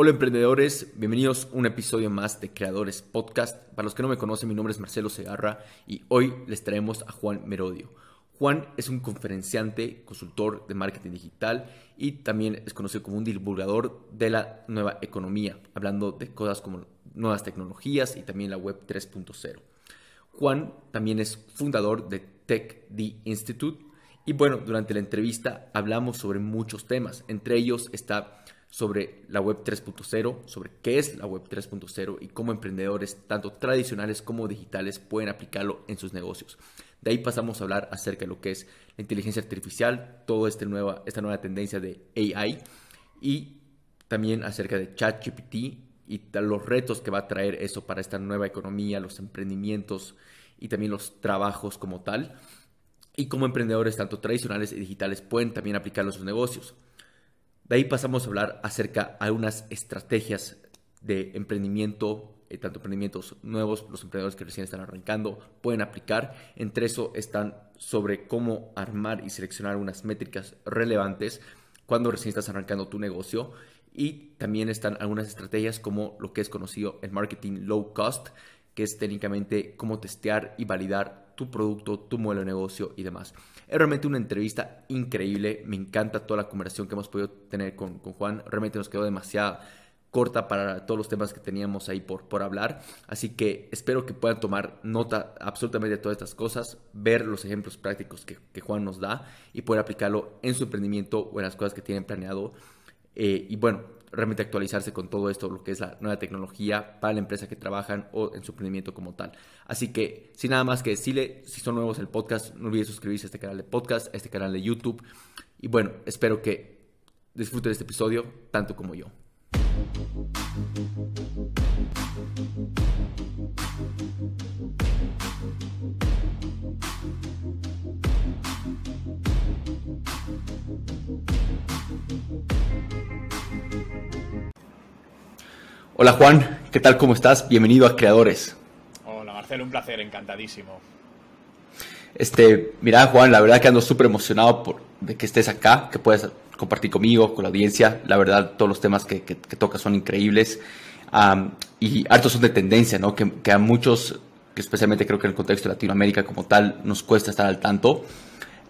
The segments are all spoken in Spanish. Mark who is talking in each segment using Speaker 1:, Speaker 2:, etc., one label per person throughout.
Speaker 1: Hola emprendedores, bienvenidos a un episodio más de Creadores Podcast. Para los que no me conocen, mi nombre es Marcelo Segarra y hoy les traemos a Juan Merodio. Juan es un conferenciante, consultor de marketing digital y también es conocido como un divulgador de la nueva economía, hablando de cosas como nuevas tecnologías y también la web 3.0. Juan también es fundador de TechD Institute y bueno, durante la entrevista hablamos sobre muchos temas, entre ellos está sobre la web 3.0, sobre qué es la web 3.0 y cómo emprendedores, tanto tradicionales como digitales, pueden aplicarlo en sus negocios. De ahí pasamos a hablar acerca de lo que es la inteligencia artificial, toda esta nueva tendencia de AI y también acerca de ChatGPT y los retos que va a traer eso para esta nueva economía, los emprendimientos y también los trabajos como tal. Y cómo emprendedores, tanto tradicionales y digitales, pueden también aplicarlo en sus negocios. De ahí pasamos a hablar acerca de algunas estrategias de emprendimiento, tanto emprendimientos nuevos, los emprendedores que recién están arrancando pueden aplicar. Entre eso están sobre cómo armar y seleccionar unas métricas relevantes cuando recién estás arrancando tu negocio. Y también están algunas estrategias como lo que es conocido el marketing low cost, que es técnicamente cómo testear y validar tu producto, tu modelo de negocio y demás. Es realmente una entrevista increíble, me encanta toda la conversación que hemos podido tener con Juan, realmente nos quedó demasiado corta para todos los temas que teníamos ahí por hablar, así que espero que puedan tomar nota absolutamente de todas estas cosas, ver los ejemplos prácticos que Juan nos da y poder aplicarlo en su emprendimiento o en las cosas que tienen planeado. Y bueno, realmente actualizarse con todo esto, lo que es la nueva tecnología para la empresa que trabajan o en su emprendimiento como tal. Así que, sin nada más que decirle, si son nuevos en el podcast, no olviden suscribirse a este canal de podcast, a este canal de YouTube. Y bueno, espero que disfruten de este episodio tanto como yo. Hola Juan, ¿qué tal? ¿Cómo estás? Bienvenido a Creadores.
Speaker 2: Hola Marcelo, un placer, encantadísimo.
Speaker 1: Mira Juan, la verdad que ando súper emocionado de que estés acá, que puedas compartir conmigo, con la audiencia. La verdad, todos los temas que tocas son increíbles y hartos son de tendencia, ¿no? Que a muchos, que especialmente creo que en el contexto de Latinoamérica como tal, nos cuesta estar al tanto.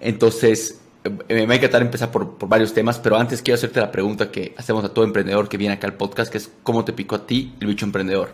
Speaker 1: Entonces, me va a encantar empezar por varios temas, pero antes quiero hacerte la pregunta que hacemos a todo emprendedor que viene acá al podcast, que es ¿cómo te picó a ti el bicho emprendedor?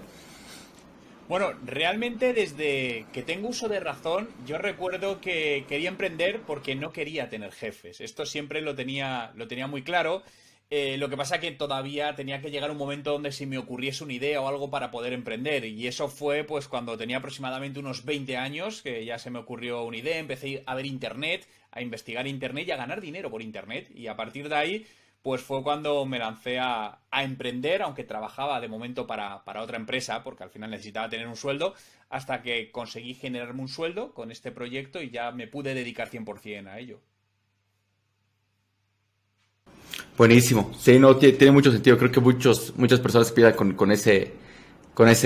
Speaker 2: Bueno, realmente desde que tengo uso de razón, yo recuerdo que quería emprender porque no quería tener jefes. Esto siempre lo tenía muy claro. Lo que pasa que todavía tenía que llegar un momento donde se me ocurriese una idea o algo para poder emprender. Y eso fue pues cuando tenía aproximadamente unos 20 años, que ya se me ocurrió una idea, empecé a ver internet, a investigar internet y a ganar dinero por internet. Y a partir de ahí, pues fue cuando me lancé a emprender, aunque trabajaba de momento para otra empresa, porque al final necesitaba tener un sueldo, hasta que conseguí generarme un sueldo con este proyecto y ya me pude dedicar 100% a ello.
Speaker 1: Buenísimo. Sí, no, tiene mucho sentido. Creo que muchas personas pierden con ese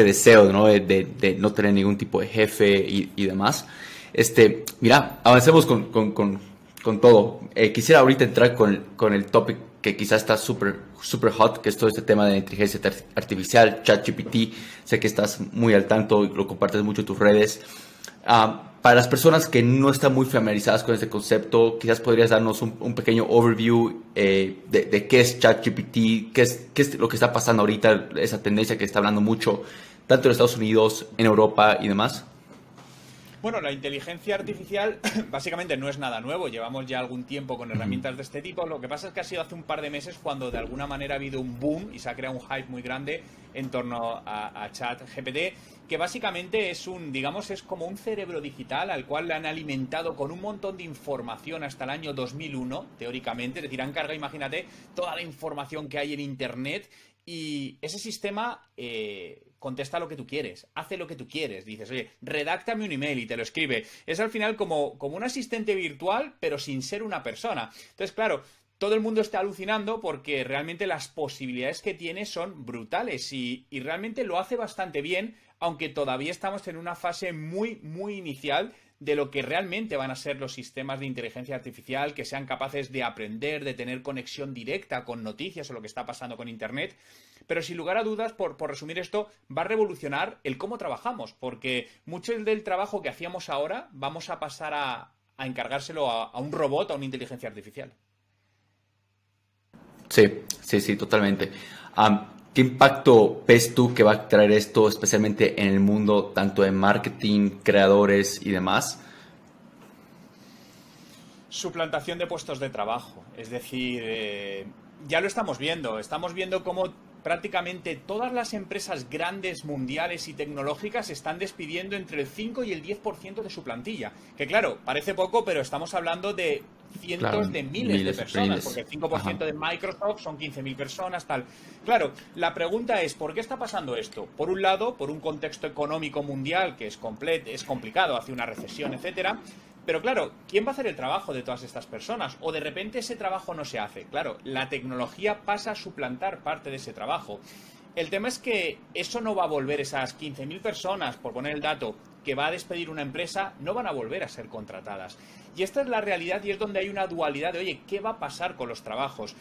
Speaker 1: deseo, ¿no? De no tener ningún tipo de jefe y demás. Mira, avancemos con todo. Quisiera ahorita entrar con el topic que quizás está súper hot, que es todo este tema de inteligencia artificial, ChatGPT. Sé que estás muy al tanto y lo compartes mucho en tus redes. Para las personas que no están muy familiarizadas con este concepto, quizás podrías darnos un pequeño overview de qué es ChatGPT, qué es lo que está pasando ahorita, esa tendencia que está hablando mucho, tanto en Estados Unidos, en Europa y demás.
Speaker 2: Bueno, la inteligencia artificial básicamente no es nada nuevo, llevamos ya algún tiempo con herramientas de este tipo, lo que pasa es que ha sido hace un par de meses cuando de alguna manera ha habido un boom y se ha creado un hype muy grande en torno a ChatGPT, que básicamente es es como un cerebro digital al cual le han alimentado con un montón de información hasta el año 2001, teóricamente, es decir, han cargado, imagínate, toda la información que hay en Internet y ese sistema contesta lo que tú quieres, hace lo que tú quieres. Dices, oye, redáctame un email y te lo escribe. Es al final como un asistente virtual, pero sin ser una persona. Entonces, claro, todo el mundo está alucinando porque realmente las posibilidades que tiene son brutales y realmente lo hace bastante bien, aunque todavía estamos en una fase muy, muy inicial de lo que realmente van a ser los sistemas de inteligencia artificial que sean capaces de aprender, de tener conexión directa con noticias o lo que está pasando con Internet. pero sin lugar a dudas, por resumir esto, va a revolucionar el cómo trabajamos, porque mucho del trabajo que hacíamos ahora vamos a pasar a encargárselo a un robot, a una inteligencia artificial.
Speaker 1: Sí, totalmente. ¿Qué impacto ves tú que va a traer esto, especialmente en el mundo tanto de marketing, creadores y demás?
Speaker 2: Suplantación de puestos de trabajo. Es decir, ya lo estamos viendo cómo prácticamente todas las empresas grandes, mundiales y tecnológicas están despidiendo entre el 5 y el 10% de su plantilla. Que claro, parece poco, pero estamos hablando de cientos de miles de personas, porque el 5% de Microsoft son 15.000 personas, tal. Claro, la pregunta es, ¿por qué está pasando esto? Por un lado, por un contexto económico mundial que es complicado, hace una recesión, etcétera. Pero claro, ¿quién va a hacer el trabajo de todas estas personas? O de repente ese trabajo no se hace. Claro, la tecnología pasa a suplantar parte de ese trabajo. El tema es que eso no va a volver, esas 15.000 personas, por poner el dato, que va a despedir una empresa, no van a volver a ser contratadas. Y esta es la realidad y es donde hay una dualidad de, oye, ¿qué va a pasar con los trabajos?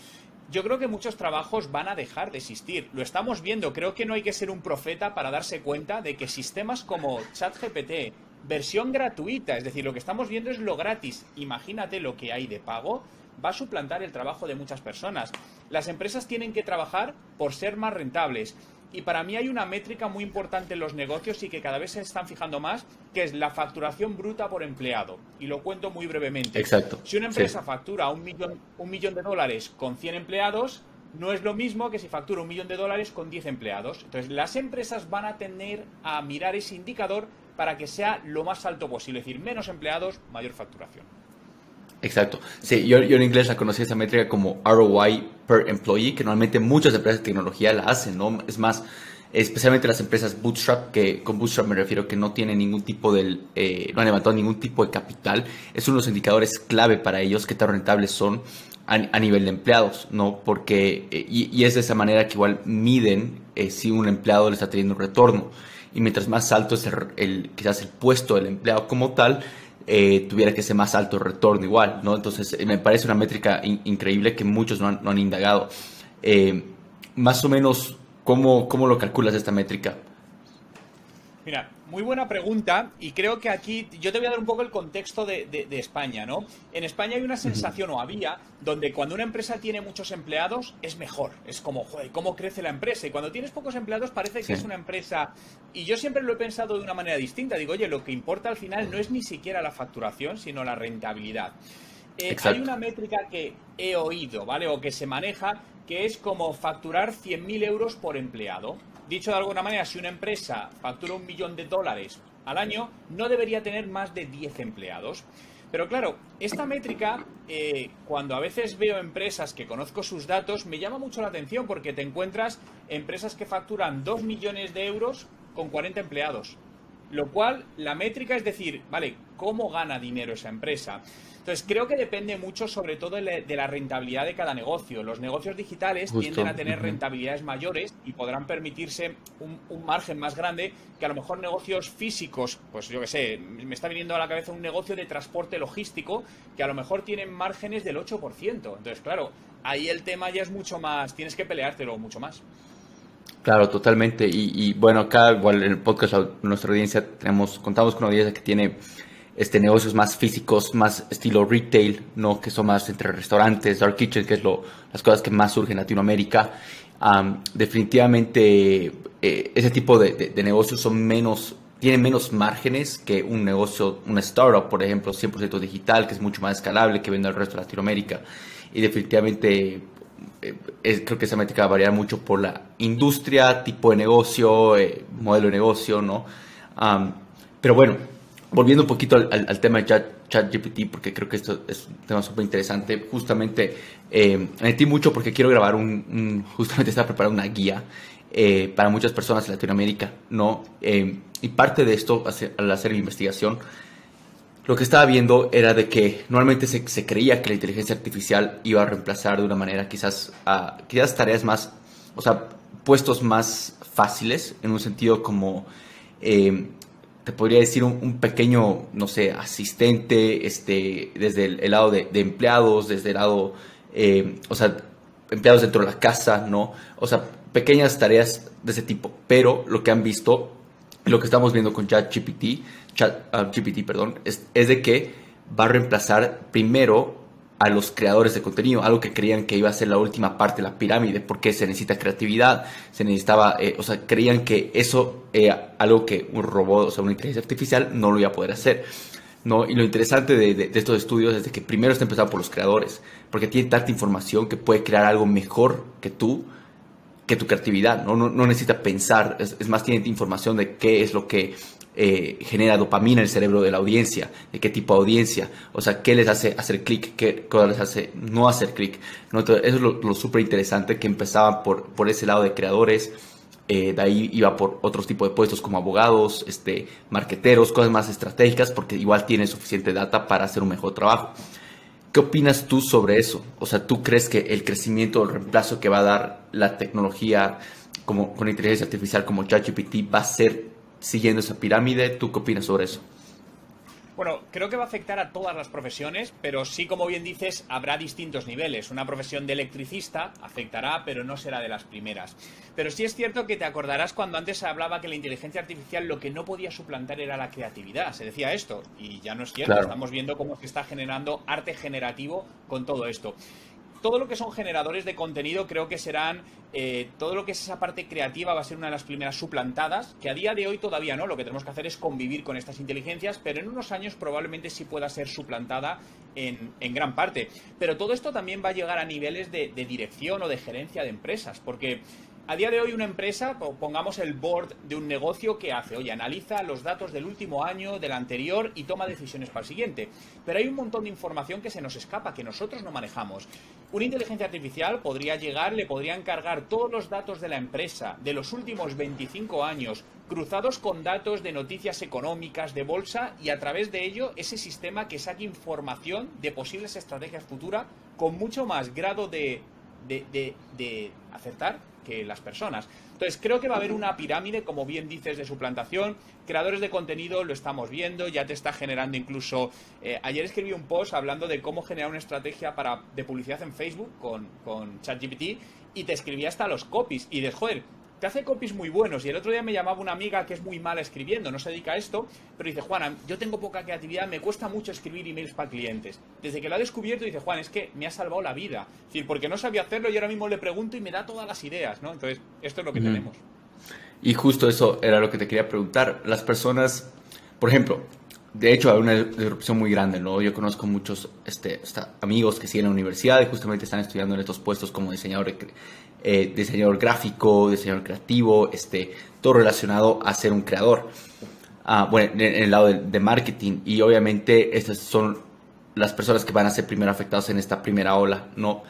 Speaker 2: Yo creo que muchos trabajos van a dejar de existir. Lo estamos viendo. Creo que no hay que ser un profeta para darse cuenta de que sistemas como ChatGPT, versión gratuita, es decir, lo que estamos viendo es lo gratis. Imagínate lo que hay de pago, va a suplantar el trabajo de muchas personas. Las empresas tienen que trabajar por ser más rentables. Y para mí hay una métrica muy importante en los negocios y que cada vez se están fijando más, que es la facturación bruta por empleado. Y lo cuento muy brevemente.
Speaker 1: Exacto.
Speaker 2: Si una empresa factura un millón de dólares con 100 empleados, no es lo mismo que si factura $1 millón con 10 empleados. Entonces, las empresas van a tener a mirar ese indicador para que sea lo más alto posible. Es decir, menos empleados, mayor facturación.
Speaker 1: Exacto. Sí, yo en inglés la conocí esa métrica como ROI per employee, que normalmente muchas empresas de tecnología la hacen, ¿no? Es más, especialmente las empresas bootstrap, que con bootstrap me refiero que no tienen ningún tipo no han levantado ningún tipo de capital. Es uno de los indicadores clave para ellos, qué tan rentables son a nivel de empleados, ¿no? Porque, y es de esa manera que igual miden si un empleado le está teniendo un retorno. Y mientras más alto es quizás el puesto del empleado como tal, tuviera que ser más alto el retorno igual, ¿no? Entonces, me parece una métrica increíble que muchos no han indagado. Más o menos, ¿cómo lo calculas esta métrica?
Speaker 2: Mira, muy buena pregunta, y creo que aquí yo te voy a dar un poco el contexto de España, ¿no? En España hay una sensación, o había, donde cuando una empresa tiene muchos empleados es mejor. Es como, joder, ¿cómo crece la empresa? Y cuando tienes pocos empleados parece que es una empresa... Y yo siempre lo he pensado de una manera distinta. Digo, oye, lo que importa al final no es ni siquiera la facturación, sino la rentabilidad. Hay una métrica que he oído, ¿vale? O que se maneja, que es como facturar 100.000 euros por empleado. Dicho de alguna manera, si una empresa factura $1 millón al año, no debería tener más de 10 empleados. Pero claro, esta métrica, cuando a veces veo empresas que conozco sus datos, me llama mucho la atención porque te encuentras empresas que facturan 2 millones de euros con 40 empleados. Lo cual, la métrica es decir, vale, ¿cómo gana dinero esa empresa? Entonces, creo que depende mucho, sobre todo, de la rentabilidad de cada negocio. Los negocios digitales tienden a tener rentabilidades mayores y podrán permitirse un margen más grande que a lo mejor negocios físicos, pues yo qué sé, me está viniendo a la cabeza un negocio de transporte logístico que a lo mejor tienen márgenes del 8%. Entonces, claro, ahí el tema ya es mucho más, tienes que peleártelo mucho más.
Speaker 1: Claro, totalmente. Y bueno, acá igual en el podcast, nuestra audiencia, contamos con una audiencia que tiene negocios más físicos, más estilo retail, ¿no? Que son más entre restaurantes, dark kitchen, que es las cosas que más surgen en Latinoamérica. Definitivamente ese tipo de negocios tienen menos márgenes que un negocio, una startup, por ejemplo, 100% digital, que es mucho más escalable, que vende al resto de Latinoamérica. Y definitivamente creo que esa métrica va a variar mucho por la industria, tipo de negocio, modelo de negocio, ¿no? Pero bueno, volviendo un poquito al tema de ChatGPT, porque creo que esto es un tema súper interesante. Justamente me metí mucho porque quiero grabar justamente estaba preparando una guía para muchas personas en Latinoamérica, ¿no? Y parte de esto, al hacer mi investigación, lo que estaba viendo era de que normalmente se creía que la inteligencia artificial iba a reemplazar de una manera quizás tareas más, o sea, puestos más fáciles, en un sentido como, te podría decir un pequeño, no sé, asistente, desde el lado de empleados, desde el lado, o sea, empleados dentro de la casa, ¿no? O sea, pequeñas tareas de ese tipo, pero lo que han visto, lo que estamos viendo con ChatGPT, es de que va a reemplazar primero a los creadores de contenido, algo que creían que iba a ser la última parte de la pirámide, porque se necesita creatividad, se necesitaba, creían que eso era algo que un robot, o sea, una inteligencia artificial no lo iba a poder hacer, ¿no? Y lo interesante de estos estudios es de que primero está empezado por los creadores, porque tienen tanta información que puede crear algo mejor que tú, que tu creatividad, no necesita pensar, es más, tiene información de qué es lo que genera dopamina en el cerebro de la audiencia, de qué tipo de audiencia, o sea, qué les hace hacer clic, qué les hace no hacer clic, ¿no? Entonces, eso es lo súper interesante, que empezaba por ese lado de creadores, de ahí iba por otros tipos de puestos como abogados, marqueteros, cosas más estratégicas, porque igual tienen suficiente data para hacer un mejor trabajo. ¿Qué opinas tú sobre eso? O sea, ¿tú crees que el crecimiento o el reemplazo que va a dar la tecnología como con inteligencia artificial como ChatGPT va a ser siguiendo esa pirámide? ¿Tú qué opinas sobre eso?
Speaker 2: Bueno, creo que va a afectar a todas las profesiones, pero sí, como bien dices, habrá distintos niveles. Una profesión de electricista afectará, pero no será de las primeras. Pero sí es cierto que te acordarás cuando antes se hablaba que la inteligencia artificial lo que no podía suplantar era la creatividad. Se decía esto, y ya no es cierto. Claro. Estamos viendo cómo se está generando arte generativo con todo esto. Todo lo que son generadores de contenido creo que serán, todo lo que es esa parte creativa va a ser una de las primeras suplantadas, que a día de hoy todavía no, lo que tenemos que hacer es convivir con estas inteligencias, pero en unos años probablemente sí pueda ser suplantada en gran parte. Pero todo esto también va a llegar a niveles de dirección o de gerencia de empresas, porque a día de hoy una empresa, pongamos el board de un negocio, que hace? Oye, analiza los datos del último año, del anterior, y toma decisiones para el siguiente. Pero hay un montón de información que se nos escapa, que nosotros no manejamos. Una inteligencia artificial podría llegar, le podría encargar todos los datos de la empresa de los últimos 25 años, cruzados con datos de noticias económicas, de bolsa, y a través de ello ese sistema que saque información de posibles estrategias futuras con mucho más grado de acertar que las personas. Entonces creo que va a haber una pirámide, como bien dices, de suplantación. Creadores de contenido, lo estamos viendo, ya te está generando incluso... ayer escribí un post hablando de cómo generar una estrategia de publicidad en Facebook con ChatGPT, y te escribía hasta los copies, y de joder, te hace copies muy buenos. Y el otro día me llamaba una amiga que es muy mala escribiendo, no se dedica a esto, pero dice: Juan, yo tengo poca creatividad, me cuesta mucho escribir emails para clientes. Desde que lo ha descubierto, dice: Juan, es que me ha salvado la vida. Es decir, porque no sabía hacerlo y ahora mismo le pregunto y me da todas las ideas, ¿no? Entonces, esto es lo que tenemos.
Speaker 1: Y justo eso era lo que te quería preguntar. Las personas, por ejemplo, de hecho hay una disrupción muy grande, ¿no? Yo conozco muchos amigos que siguen en la universidad y justamente están estudiando en estos puestos como diseñador gráfico, diseñador creativo, todo relacionado a ser un creador. Bueno, en el lado de marketing, y obviamente estas son las personas que van a ser primero afectadas en esta primera ola, ¿no?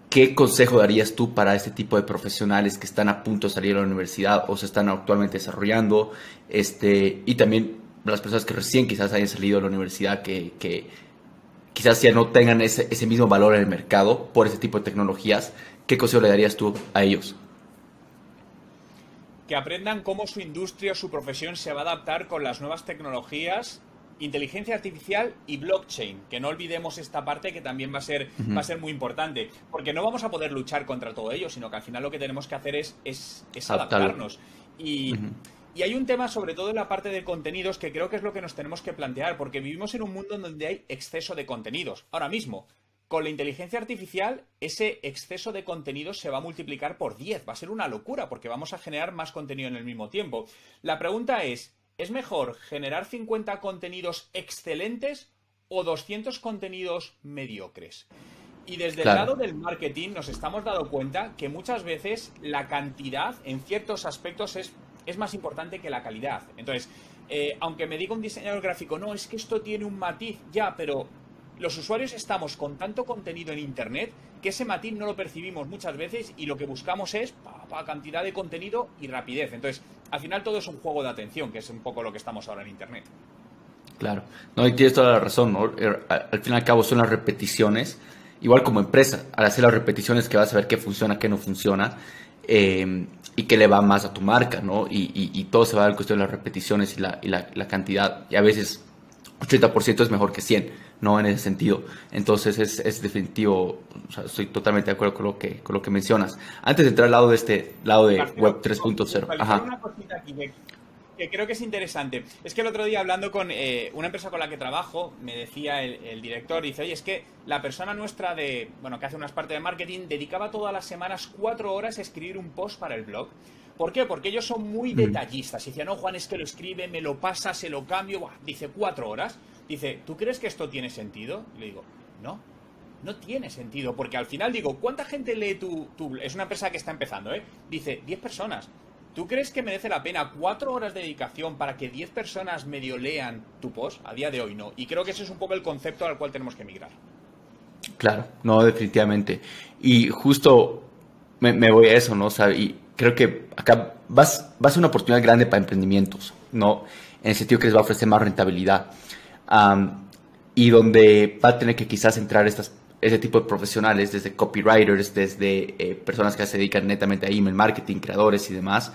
Speaker 1: ¿Qué consejo darías tú para este tipo de profesionales que están a punto de salir de la universidad o se están actualmente desarrollando? Y también las personas que recién quizás hayan salido de la universidad, que quizás ya no tengan ese mismo valor en el mercado por ese tipo de tecnologías. ¿Qué consejo le darías tú a ellos?
Speaker 2: Que aprendan cómo su industria o su profesión se va a adaptar con las nuevas tecnologías, inteligencia artificial y blockchain. Que no olvidemos esta parte, que también va a ser muy importante. Porque no vamos a poder luchar contra todo ello, sino que al final lo que tenemos que hacer es adaptarnos. Y hay un tema, sobre todo en la parte de contenidos, que creo que es lo que nos tenemos que plantear, porque vivimos en un mundo en donde hay exceso de contenidos. Ahora mismo, con la inteligencia artificial, ese exceso de contenidos se va a multiplicar por 10. Va a ser una locura, porque vamos a generar más contenido en el mismo tiempo. La pregunta ¿es mejor generar 50 contenidos excelentes o 200 contenidos mediocres? Y desde el lado del marketing nos estamos dando cuenta que muchas veces la cantidad, en ciertos aspectos, es más importante que la calidad. Entonces, aunque me diga un diseñador gráfico, no, es que esto tiene un matiz, ya, pero los usuarios estamos con tanto contenido en Internet que ese matiz no lo percibimos muchas veces, y lo que buscamos es cantidad de contenido y rapidez. Entonces, al final todo es un juego de atención, que es un poco lo que estamos ahora en Internet. Claro,
Speaker 1: no, y tienes toda la razón, ¿no? Al fin y al cabo son las repeticiones, igual como empresa, al hacer las repeticiones que vas a ver qué funciona, qué no funciona, y qué le va más a tu marca, ¿no? Y todo se va a dar en cuestión de las repeticiones y la cantidad, y a veces 80% es mejor que 100, ¿no? En ese sentido. Entonces es definitivo, o sea, estoy totalmente de acuerdo con lo que mencionas. Antes de entrar al lado de lado de
Speaker 2: Marcelo,
Speaker 1: Web 3.0.
Speaker 2: puntualizar
Speaker 1: Ajá.
Speaker 2: una cosita aquí que creo que es interesante. Es que el otro día hablando con una empresa con la que trabajo, me decía el director, dice, oye, es que la persona nuestra que hace unas partes de marketing, dedicaba todas las semanas 4 horas a escribir un post para el blog. ¿Por qué? Porque ellos son muy
Speaker 1: Mm,
Speaker 2: detallistas. Dice, no, Juan, es que lo escribe, me lo pasa, se lo cambio. Buah. Dice, 4 horas. Dice, ¿tú crees que esto tiene sentido? Y le digo, no. No tiene sentido, porque al final digo, ¿cuánta gente lee tu...? Es una empresa que está empezando, ¿eh? Dice, 10 personas. ¿Tú crees que merece la pena 4 horas de dedicación para que 10 personas medio lean tu post? A día de hoy no. Y creo que ese es un poco el concepto al cual tenemos que migrar.
Speaker 1: claro, no, definitivamente. Y justo me voy a eso, ¿no? O sea, y creo que acá va a ser una oportunidad grande para emprendimientos, ¿no? En el sentido que les va a ofrecer más rentabilidad. Y donde va a tener que quizás entrar ese tipo de profesionales, desde copywriters, desde personas que se dedican netamente a email marketing, creadores y demás,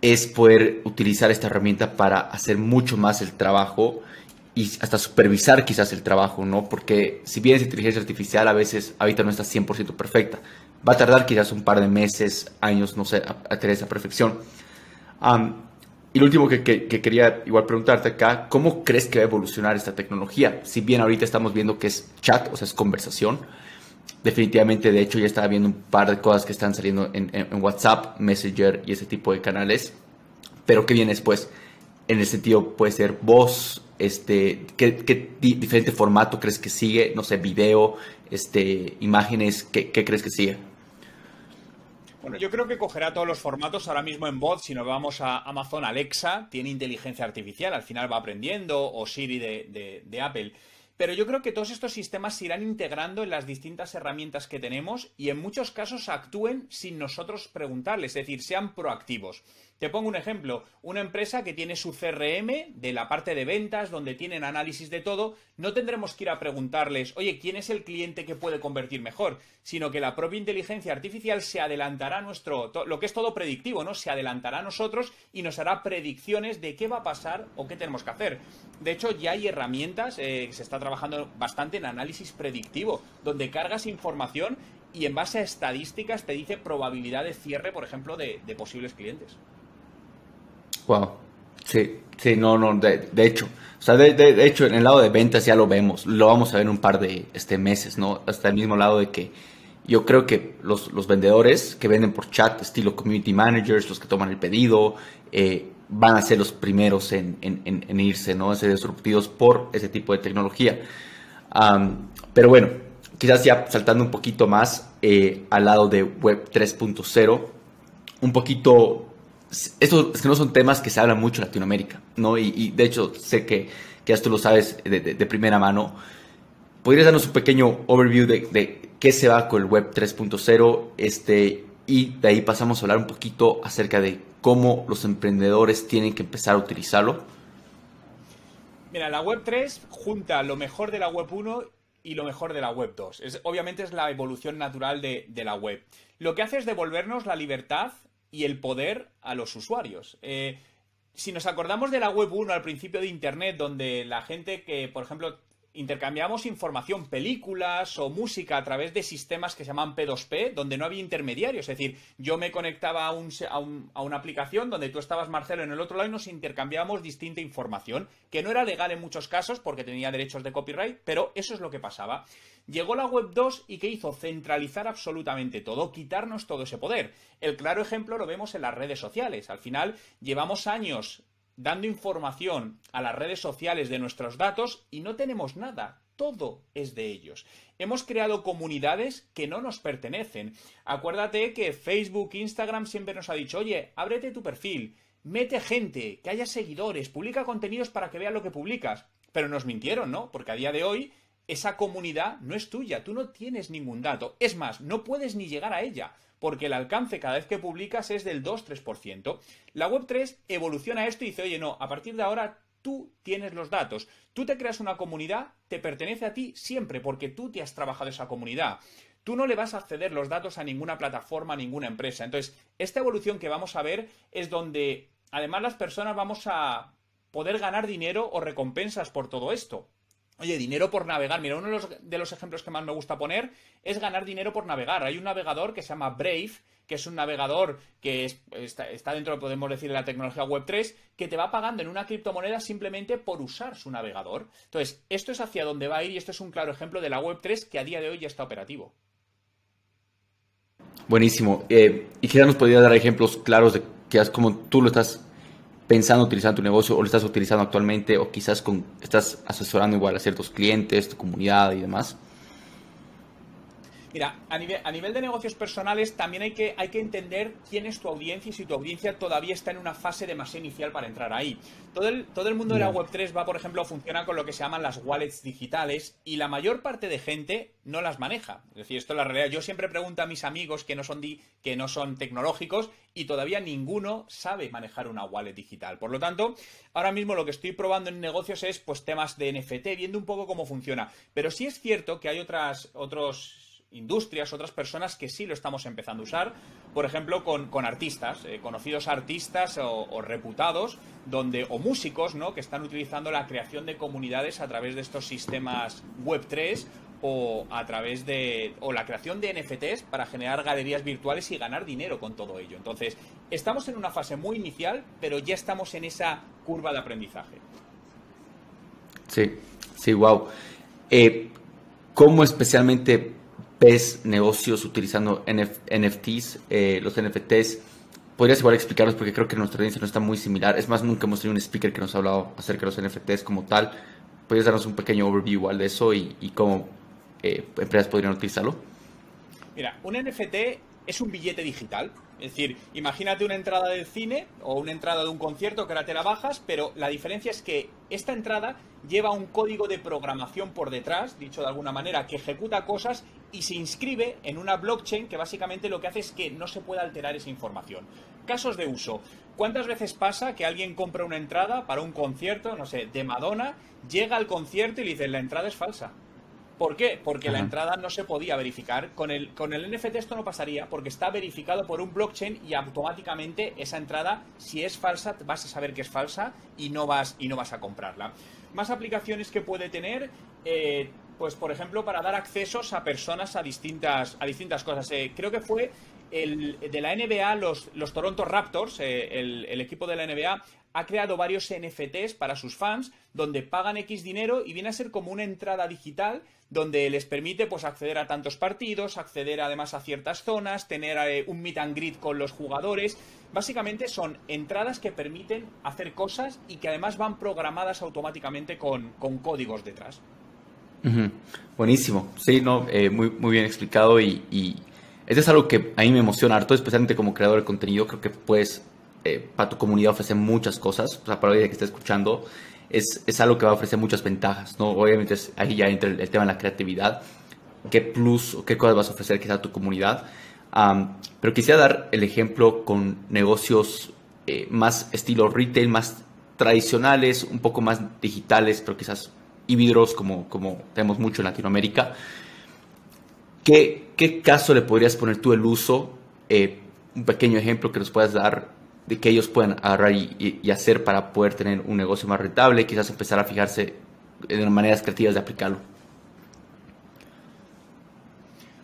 Speaker 1: es poder utilizar esta herramienta para hacer mucho más el trabajo y hasta supervisar quizás el trabajo, ¿no? Porque si bien es inteligencia artificial, a veces ahorita no está 100% perfecta. Va a tardar quizás un par de meses, años, no sé, a tener esa perfección. Um, y lo último que quería igual preguntarte acá, ¿cómo crees que va a evolucionar esta tecnología? Si bien ahorita estamos viendo que es chat, o sea, es conversación, definitivamente, de hecho, ya estaba viendo un par de cosas que están saliendo en WhatsApp, Messenger y ese tipo de canales. Pero ¿qué viene después? En el sentido, puede ser voz, ¿qué diferente formato crees que sigue? No sé, video, imágenes, ¿qué crees que sigue?
Speaker 2: Bueno, yo creo que cogerá todos los formatos ahora mismo en voz. Si nos vamos a Amazon Alexa, tiene inteligencia artificial, al final va aprendiendo, o Siri de Apple. Pero yo creo que todos estos sistemas se irán integrando en las distintas herramientas que tenemos y en muchos casos actúen sin nosotros preguntarles, es decir, sean proactivos. Te pongo un ejemplo, una empresa que tiene su CRM de la parte de ventas, donde tienen análisis de todo, no tendremos que ir a preguntarles, oye, ¿quién es el cliente que puede convertir mejor? Sino que la propia inteligencia artificial se adelantará a lo que es todo predictivo, ¿no? Se adelantará a nosotros y nos hará predicciones de qué va a pasar o qué tenemos que hacer. De hecho, ya hay herramientas, se está trabajando bastante en análisis predictivo, donde cargas información y en base a estadísticas te dice probabilidad de cierre, por ejemplo, de posibles clientes.
Speaker 1: Wow. Sí, sí, no, no, de hecho. O sea, de hecho, en el lado de ventas ya lo vemos. Lo vamos a ver en un par de meses, ¿no? Hasta el mismo lado de que yo creo que los vendedores que venden por chat, estilo community managers, los que toman el pedido, van a ser los primeros en irse, ¿no? A ser disruptivos por ese tipo de tecnología. Pero bueno, quizás ya saltando un poquito más al lado de Web 3.0, un poquito, estos es que no son temas que se hablan mucho en Latinoamérica, ¿no? Y de hecho sé que ya tú lo sabes de primera mano. ¿Podrías darnos un pequeño overview de qué se va con el Web 3.0? Y de ahí pasamos a hablar un poquito acerca de cómo los emprendedores tienen que empezar a utilizarlo.
Speaker 2: Mira, la web 3 junta lo mejor de la web 1 y lo mejor de la web 2. Obviamente es la evolución natural de la web. Lo que hace es devolvernos la libertad y el poder a los usuarios. Si nos acordamos de la web 1 al principio de Internet, donde la gente que, por ejemplo, intercambiamos información, películas o música a través de sistemas que se llaman P2P, donde no había intermediarios. Es decir, yo me conectaba a una aplicación donde tú estabas, Marcelo, en el otro lado y nos intercambiábamos distinta información, que no era legal en muchos casos porque tenía derechos de copyright, pero eso es lo que pasaba. Llegó la web 2 y ¿qué hizo? Centralizar absolutamente todo, quitarnos todo ese poder. El claro ejemplo lo vemos en las redes sociales. Al final llevamos años dando información a las redes sociales de nuestros datos y no tenemos nada. Todo es de ellos. Hemos creado comunidades que no nos pertenecen. Acuérdate que Facebook, Instagram siempre nos ha dicho, oye, ábrete tu perfil, mete gente, que haya seguidores, publica contenidos para que vean lo que publicas. Pero nos mintieron, ¿no? Porque a día de hoy esa comunidad no es tuya, tú no tienes ningún dato. Es más, no puedes ni llegar a ella, porque el alcance cada vez que publicas es del 2-3%. La web 3 evoluciona esto y dice, oye, no, a partir de ahora tú tienes los datos. Tú te creas una comunidad, te pertenece a ti siempre, porque tú te has trabajado esa comunidad. Tú no le vas a ceder los datos a ninguna plataforma, a ninguna empresa. Entonces, esta evolución que vamos a ver es donde, además, las personas vamos a poder ganar dinero o recompensas por todo esto. Oye, dinero por navegar. Mira, uno de los ejemplos que más me gusta poner es ganar dinero por navegar. Hay un navegador que se llama Brave, que es un navegador que está dentro, podemos decir, de la tecnología Web3, que te va pagando en una criptomoneda simplemente por usar su navegador. Entonces, esto es hacia dónde va a ir y esto es un claro ejemplo de la Web3 que a día de hoy ya está operativo.
Speaker 1: Buenísimo. Y quizás nos podría dar ejemplos claros de quizás cómo tú lo estás pensando utilizar en tu negocio o lo estás utilizando actualmente o quizás estás asesorando igual a ciertos clientes, tu comunidad y demás.
Speaker 2: Mira, a nivel de negocios personales también hay que entender quién es tu audiencia y si tu audiencia todavía está en una fase demasiado inicial para entrar ahí. Todo el mundo de la Web3 va, por ejemplo, funciona con lo que se llaman las wallets digitales y la mayor parte de gente no las maneja. Es decir, esto es la realidad. Yo siempre pregunto a mis amigos que no son tecnológicos y todavía ninguno sabe manejar una wallet digital. Por lo tanto, ahora mismo lo que estoy probando en negocios es pues temas de NFT, viendo un poco cómo funciona. Pero sí es cierto que hay otros industrias, otras personas que sí lo estamos empezando a usar, por ejemplo con artistas, conocidos artistas o reputados, o músicos, ¿no?, que están utilizando la creación de comunidades a través de estos sistemas Web3 o la creación de NFTs para generar galerías virtuales y ganar dinero con todo ello. Entonces, estamos en una fase muy inicial, pero ya estamos en esa curva de aprendizaje.
Speaker 1: Sí, wow. ¿Cómo especialmente ves negocios utilizando NFTs, los NFTs? ¿Podrías igual explicarnos? Porque creo que nuestra audiencia no está muy similar. Es más, nunca hemos tenido un speaker que nos ha hablado acerca de los NFTs como tal. ¿Podrías darnos un pequeño overview igual de eso y cómo empresas podrían utilizarlo?
Speaker 2: Mira, un NFT es un billete digital. Es decir, imagínate una entrada del cine o una entrada de un concierto que ahora te la bajas, pero la diferencia es que esta entrada lleva un código de programación por detrás, dicho de alguna manera, que ejecuta cosas y se inscribe en una blockchain que básicamente lo que hace es que no se pueda alterar esa información. Casos de uso. ¿Cuántas veces pasa que alguien compra una entrada para un concierto, no sé, de Madonna, llega al concierto y le dicen la entrada es falsa? ¿Por qué? Porque la entrada no se podía verificar. Con el NFT esto no pasaría porque está verificado por un blockchain y automáticamente esa entrada, si es falsa, vas a saber que es falsa y no vas a comprarla. Más aplicaciones que puede tener, pues por ejemplo, para dar accesos a personas a distintas cosas. Creo que fue de la NBA, los Toronto Raptors, el equipo de la NBA, ha creado varios NFTs para sus fans donde pagan X dinero y viene a ser como una entrada digital donde les permite pues acceder a tantos partidos, acceder además a ciertas zonas, tener un meet and greet con los jugadores. Básicamente son entradas que permiten hacer cosas y que además van programadas automáticamente con códigos detrás.
Speaker 1: Buenísimo. Sí, no, muy bien explicado y eso es algo que a mí me emociona harto, especialmente como creador de contenido. Creo que puedes para tu comunidad ofrecer muchas cosas. O sea, para la que esté escuchando es algo que va a ofrecer muchas ventajas, ¿no? Obviamente ahí ya entra el tema de la creatividad. ¿Qué plus o qué cosas vas a ofrecer quizá a tu comunidad? Pero quisiera dar el ejemplo con negocios más estilo retail, más tradicionales, un poco más digitales, pero quizás híbridos como tenemos mucho en Latinoamérica. ¿Qué caso le podrías poner tú el uso? Un pequeño ejemplo que nos puedas dar de que ellos puedan agarrar y hacer para poder tener un negocio más rentable, quizás empezar a fijarse en maneras creativas de aplicarlo.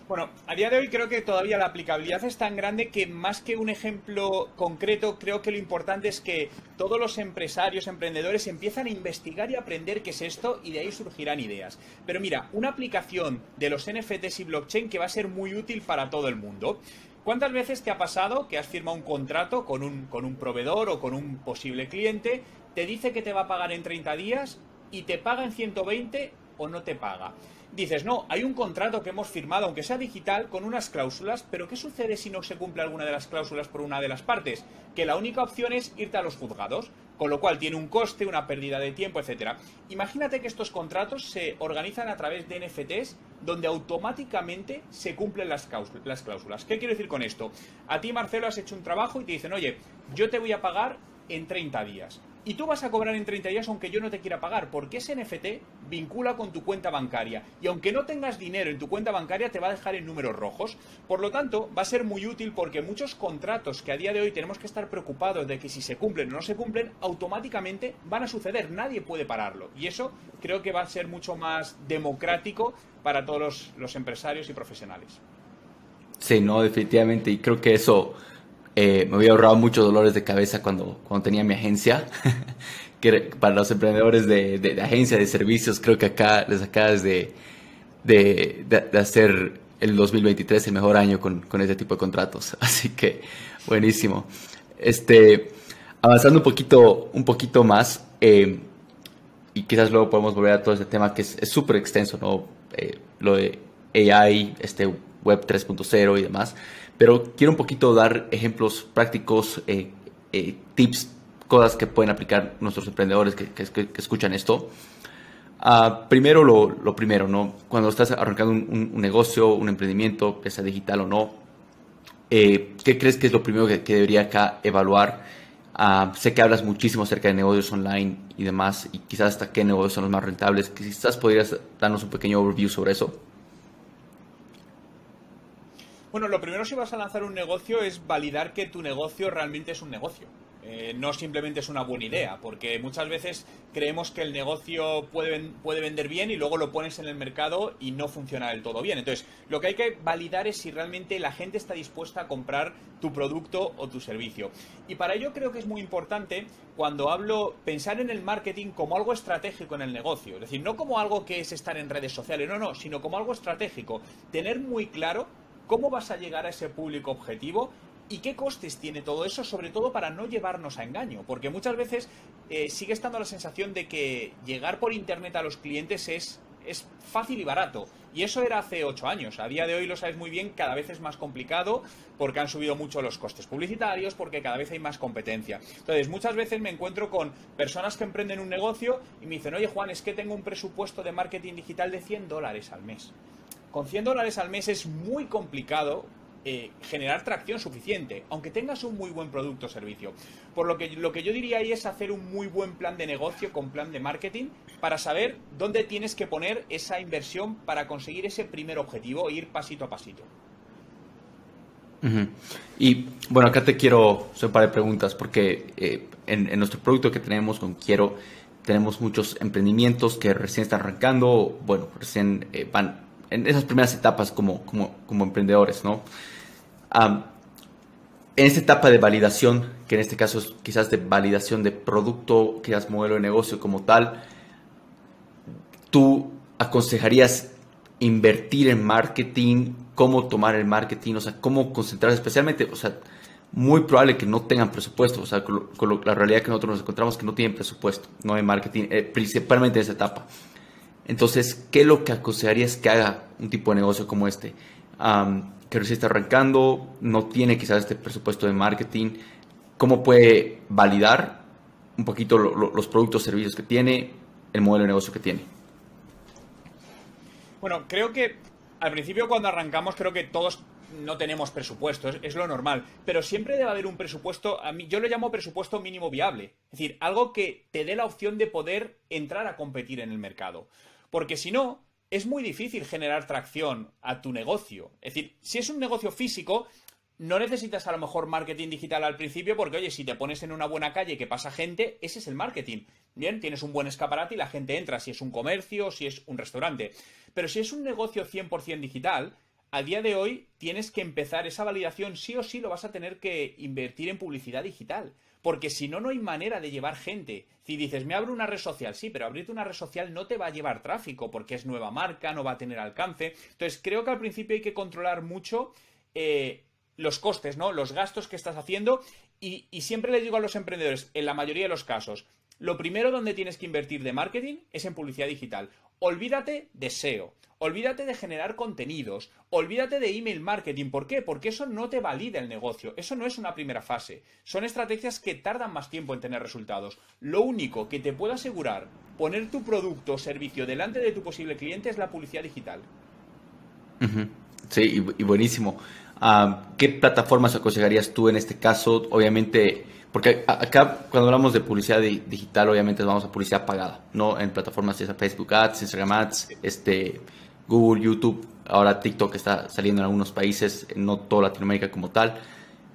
Speaker 2: Bueno, a día de hoy creo que todavía la aplicabilidad es tan grande que más que un ejemplo concreto, creo que lo importante es que todos los empresarios, emprendedores empiezan a investigar y aprender qué es esto y de ahí surgirán ideas. Pero mira, una aplicación de los NFTs y blockchain que va a ser muy útil para todo el mundo. ¿Cuántas veces te ha pasado que has firmado un contrato con un proveedor o con un posible cliente, te dice que te va a pagar en 30 días y te paga en 120 o no te paga? Dices, no, hay un contrato que hemos firmado, aunque sea digital, con unas cláusulas, pero ¿qué sucede si no se cumple alguna de las cláusulas por una de las partes? Que la única opción es irte a los juzgados, con lo cual tiene un coste, una pérdida de tiempo, etcétera. Imagínate que estos contratos se organizan a través de NFTs, donde automáticamente se cumplen las cláusulas. ¿Qué quiero decir con esto? A ti, Marcelo, has hecho un trabajo y te dicen, oye, yo te voy a pagar en 30 días. Y tú vas a cobrar en 30 días aunque yo no te quiera pagar, porque ese NFT vincula con tu cuenta bancaria. Y aunque no tengas dinero en tu cuenta bancaria, te va a dejar en números rojos. Por lo tanto, va a ser muy útil porque muchos contratos que a día de hoy tenemos que estar preocupados de que si se cumplen o no se cumplen, automáticamente van a suceder. Nadie puede pararlo. Y eso creo que va a ser mucho más democrático para todos los empresarios y profesionales.
Speaker 1: Sí, no, definitivamente. Y creo que eso me había ahorrado muchos dolores de cabeza cuando tenía mi agencia. Para los emprendedores de agencia de servicios, creo que acá les acabas de hacer el 2023 el mejor año con este tipo de contratos. Así que, buenísimo. Avanzando un poquito más, y quizás luego podemos volver a todo este tema que es súper extenso, ¿no? Lo de AI, Web 3.0 y demás. Pero quiero un poquito dar ejemplos prácticos, tips, cosas que pueden aplicar nuestros emprendedores que escuchan esto. Primero, lo primero, ¿no? Cuando estás arrancando un negocio, un emprendimiento, sea digital o no, ¿qué crees que es lo primero que debería acá evaluar? Sé que hablas muchísimo acerca de negocios online y demás, y quizás hasta qué negocios son los más rentables. Quizás podrías darnos un pequeño overview sobre eso.
Speaker 2: Bueno, lo primero si vas a lanzar un negocio es validar que tu negocio realmente es un negocio. No simplemente es una buena idea, porque muchas veces creemos que el negocio puede vender bien y luego lo pones en el mercado y no funciona del todo bien. Entonces, lo que hay que validar es si realmente la gente está dispuesta a comprar tu producto o tu servicio. Y para ello creo que es muy importante, cuando hablo, pensar en el marketing como algo estratégico en el negocio. Es decir, no como algo que es estar en redes sociales, no, sino como algo estratégico. Tener muy claro cómo vas a llegar a ese público objetivo y qué costes tiene todo eso, sobre todo para no llevarnos a engaño, porque muchas veces sigue estando la sensación de que llegar por internet a los clientes es fácil y barato, y eso era hace 8 años. A día de hoy, lo sabes muy bien, cada vez es más complicado porque han subido mucho los costes publicitarios, porque cada vez hay más competencia. Entonces, muchas veces me encuentro con personas que emprenden un negocio y me dicen: oye, Juan, es que tengo un presupuesto de marketing digital de $100 al mes. Con $100 al mes es muy complicado generar tracción suficiente, aunque tengas un muy buen producto o servicio. Por lo que yo diría ahí es hacer un muy buen plan de negocio con plan de marketing para saber dónde tienes que poner esa inversión para conseguir ese primer objetivo e ir pasito a pasito.
Speaker 1: Uh-huh. Y bueno, acá te quiero hacer un par de preguntas porque en nuestro producto que tenemos con Quiero, tenemos muchos emprendimientos que recién están arrancando, bueno, recién van en esas primeras etapas como emprendedores, ¿no? En esta etapa de validación, que en este caso es quizás de validación de producto, quizás modelo de negocio como tal, ¿tú aconsejarías invertir en marketing? ¿Cómo tomar el marketing? O sea, ¿cómo concentrarse? Especialmente, o sea, muy probable que no tengan presupuesto. O sea, la realidad que nosotros nos encontramos que no tienen presupuesto, no hay marketing, principalmente en esa etapa. Entonces, ¿qué es lo que aconsejarías que haga un tipo de negocio como este? Que recién está arrancando, no tiene quizás este presupuesto de marketing. ¿Cómo puede validar un poquito los productos o servicios que tiene, el modelo de negocio que tiene?
Speaker 2: Bueno, creo que al principio, cuando arrancamos, creo que todos no tenemos presupuesto, es lo normal, pero siempre debe haber un presupuesto. Yo lo llamo presupuesto mínimo viable, es decir, algo que te dé la opción de poder entrar a competir en el mercado, porque si no, es muy difícil generar tracción a tu negocio. Es decir, si es un negocio físico, no necesitas a lo mejor marketing digital al principio, porque oye, si te pones en una buena calle que pasa gente, ese es el marketing. Bien, tienes un buen escaparate y la gente entra, si es un comercio, si es un restaurante. Pero si es un negocio 100% digital, a día de hoy tienes que empezar esa validación, sí o sí lo vas a tener que invertir en publicidad digital, porque si no, no hay manera de llevar gente. Si dices, me abro una red social, sí, pero abrirte una red social no te va a llevar tráfico, porque es nueva marca, no va a tener alcance. Entonces, creo que al principio hay que controlar mucho los costes, ¿no? Los gastos que estás haciendo, y siempre les digo a los emprendedores, en la mayoría de los casos, lo primero donde tienes que invertir de marketing es en publicidad digital. Olvídate de SEO, olvídate de generar contenidos, olvídate de email marketing. ¿Por qué? Porque eso no te valida el negocio, eso no es una primera fase. Son estrategias que tardan más tiempo en tener resultados. Lo único que te puede asegurar poner tu producto o servicio delante de tu posible cliente es la publicidad digital.
Speaker 1: Uh-huh. Sí, y buenísimo. ¿Qué plataformas aconsejarías tú en este caso? Obviamente, porque acá cuando hablamos de publicidad digital, obviamente vamos a publicidad pagada, ¿no? En plataformas ya sea Facebook Ads, Instagram Ads, Google, YouTube, ahora TikTok está saliendo en algunos países, no toda Latinoamérica como tal.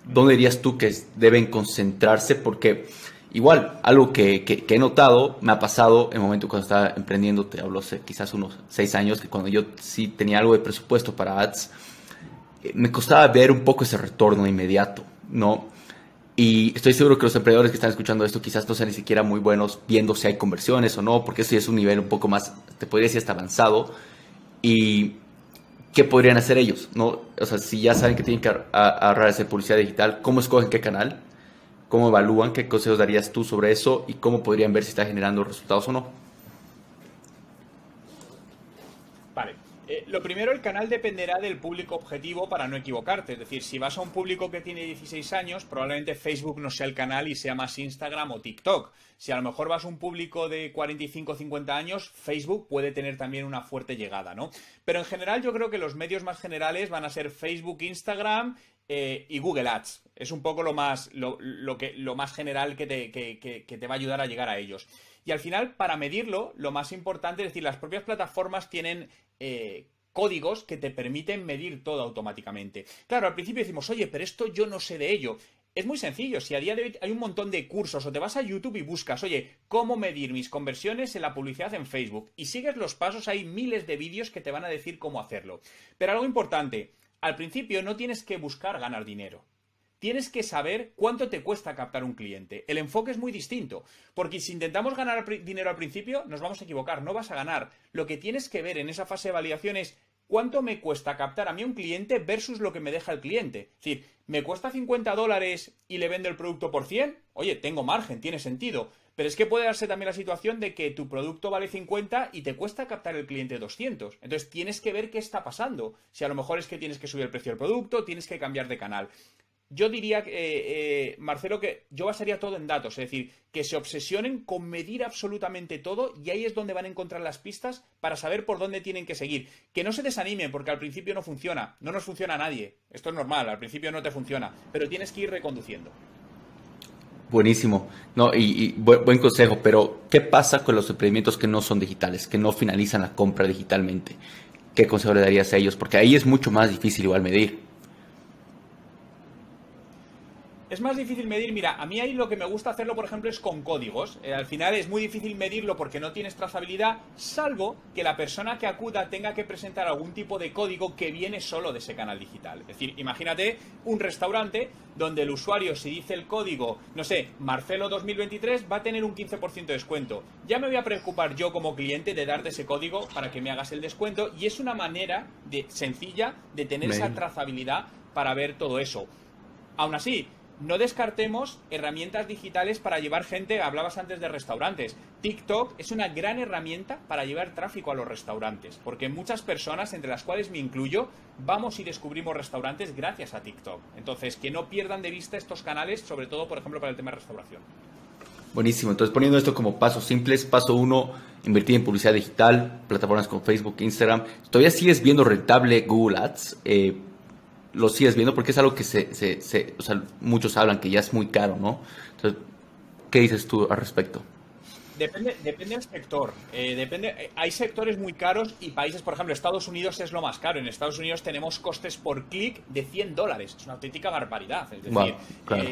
Speaker 1: ¿Dónde dirías tú que deben concentrarse? Porque igual, algo que he notado, me ha pasado en el momento cuando estaba emprendiendo, te hablo hace quizás unos 6 años, que cuando yo sí tenía algo de presupuesto para ads, me costaba ver un poco ese retorno inmediato, ¿no? Y estoy seguro que los emprendedores que están escuchando esto quizás no sean ni siquiera muy buenos viendo si hay conversiones o no, porque eso ya es un nivel un poco más, te podría decir, hasta avanzado. ¿Y qué podrían hacer ellos, no? O sea, si ya saben que tienen que ahorrarse publicidad digital, ¿cómo escogen qué canal? ¿Cómo evalúan? ¿Qué consejos darías tú sobre eso? ¿Y cómo podrían ver si está generando resultados o no?
Speaker 2: Vale. Lo primero, el canal dependerá del público objetivo para no equivocarte. Es decir, si vas a un público que tiene 16 años, probablemente Facebook no sea el canal y sea más Instagram o TikTok. Si a lo mejor vas a un público de 45 o 50 años, Facebook puede tener también una fuerte llegada, ¿no? Pero en general yo creo que los medios más generales van a ser Facebook, Instagram y Google Ads. Es un poco lo más general que te va a ayudar a llegar a ellos. Y al final, para medirlo, lo más importante, es decir, las propias plataformas tienen códigos que te permiten medir todo automáticamente. Claro, al principio decimos, oye, pero esto yo no sé de ello. Es muy sencillo, si a día de hoy hay un montón de cursos o te vas a YouTube y buscas, oye, ¿cómo medir mis conversiones en la publicidad en Facebook? Y sigues los pasos, hay miles de vídeos que te van a decir cómo hacerlo. Pero algo importante, al principio no tienes que buscar ganar dinero. Tienes que saber cuánto te cuesta captar un cliente. El enfoque es muy distinto, porque si intentamos ganar dinero al principio, nos vamos a equivocar, no vas a ganar. Lo que tienes que ver en esa fase de validación es cuánto me cuesta captar a mí un cliente versus lo que me deja el cliente. Es decir, ¿me cuesta $50 y le vendo el producto por 100? Oye, tengo margen, tiene sentido. Pero es que puede darse también la situación de que tu producto vale 50 y te cuesta captar el cliente 200. Entonces tienes que ver qué está pasando. Si a lo mejor es que tienes que subir el precio del producto, tienes que cambiar de canal. Yo diría, Marcelo, que yo basaría todo en datos, es decir, que se obsesionen con medir absolutamente todo y ahí es donde van a encontrar las pistas para saber por dónde tienen que seguir. Que no se desanimen porque al principio no funciona, no nos funciona a nadie, esto es normal, al principio no te funciona, pero tienes que ir reconduciendo.
Speaker 1: Buenísimo. No, y buen consejo, pero ¿qué pasa con los emprendimientos que no son digitales, que no finalizan la compra digitalmente? ¿Qué consejo le darías a ellos? Porque ahí es mucho más difícil igual medir.
Speaker 2: Es más difícil medir, mira, a mí ahí lo que me gusta hacerlo, por ejemplo, es con códigos. Al final es muy difícil medirlo porque no tienes trazabilidad, salvo que la persona que acuda tenga que presentar algún tipo de código que viene solo de ese canal digital. Es decir, imagínate un restaurante donde el usuario, si dice el código, no sé, Marcelo 2023, va a tener un 15% de descuento. Ya me voy a preocupar yo como cliente de darte ese código para que me hagas el descuento y es una manera sencilla de tener esa trazabilidad para ver todo eso. Aún así, no descartemos herramientas digitales para llevar gente. Hablabas antes de restaurantes. TikTok es una gran herramienta para llevar tráfico a los restaurantes, porque muchas personas, entre las cuales me incluyo, vamos y descubrimos restaurantes gracias a TikTok. Entonces, que no pierdan de vista estos canales, sobre todo, por ejemplo, para el tema de restauración.
Speaker 1: Buenísimo. Entonces, poniendo esto como pasos simples, paso 1, invertir en publicidad digital, plataformas como Facebook, Instagram. ¿Todavía sigues viendo rentable Google Ads? Lo sigues viendo porque es algo que o sea, muchos hablan que ya es muy caro, ¿no? Entonces, ¿qué dices tú al respecto?
Speaker 2: Depende del sector. Hay sectores muy caros y países, por ejemplo, Estados Unidos es lo más caro. En Estados Unidos tenemos costes por clic de $100. Es una auténtica barbaridad. Es decir,
Speaker 1: Wow, claro.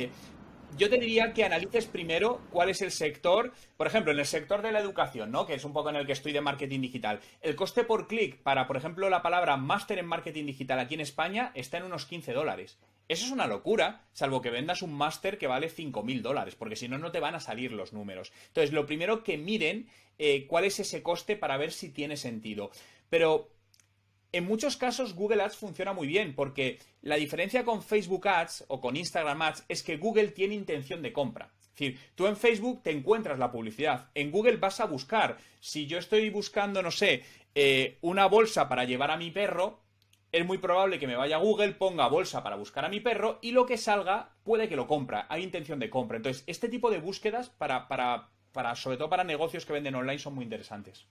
Speaker 2: yo te diría que analices primero cuál es el sector, por ejemplo, en el sector de la educación, ¿no? Que es un poco en el que estoy de marketing digital. El coste por clic para, por ejemplo, la palabra máster en marketing digital aquí en España está en unos $15. Eso es una locura, salvo que vendas un máster que vale $5.000, porque si no, no te van a salir los números. Entonces, lo primero que miren cuál es ese coste para ver si tiene sentido. Pero en muchos casos Google Ads funciona muy bien porque la diferencia con Facebook Ads o con Instagram Ads es que Google tiene intención de compra. Es decir, tú en Facebook te encuentras la publicidad, en Google vas a buscar. Si yo estoy buscando, no sé, una bolsa para llevar a mi perro, es muy probable que me vaya a Google, ponga bolsa para buscar a mi perro y lo que salga puede que lo compra, hay intención de compra. Entonces, este tipo de búsquedas sobre todo para negocios que venden online son muy interesantes.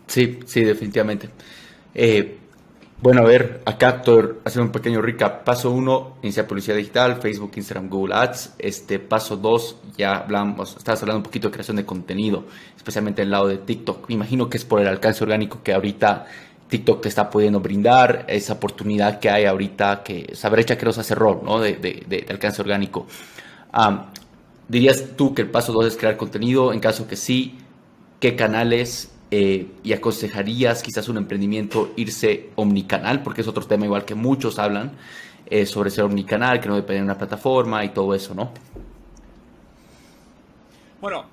Speaker 1: Sí, sí, definitivamente. Bueno, a ver, acá hacer un pequeño recap. Paso uno, iniciar publicidad digital, Facebook, Instagram, Google Ads. Paso 2, ya hablamos, estabas hablando un poquito de creación de contenido, especialmente en el lado de TikTok. Me imagino que es por el alcance orgánico que ahorita TikTok te está pudiendo brindar, esa oportunidad que hay ahorita, esa brecha que nos hace rol, ¿no? De alcance orgánico. ¿Dirías tú que el paso 2 es crear contenido? En caso que sí, ¿qué canales y aconsejarías quizás un emprendimiento irse omnicanal? Porque es otro tema igual que muchos hablan sobre ser omnicanal, que no depende de una plataforma y todo eso, ¿no?
Speaker 2: Bueno,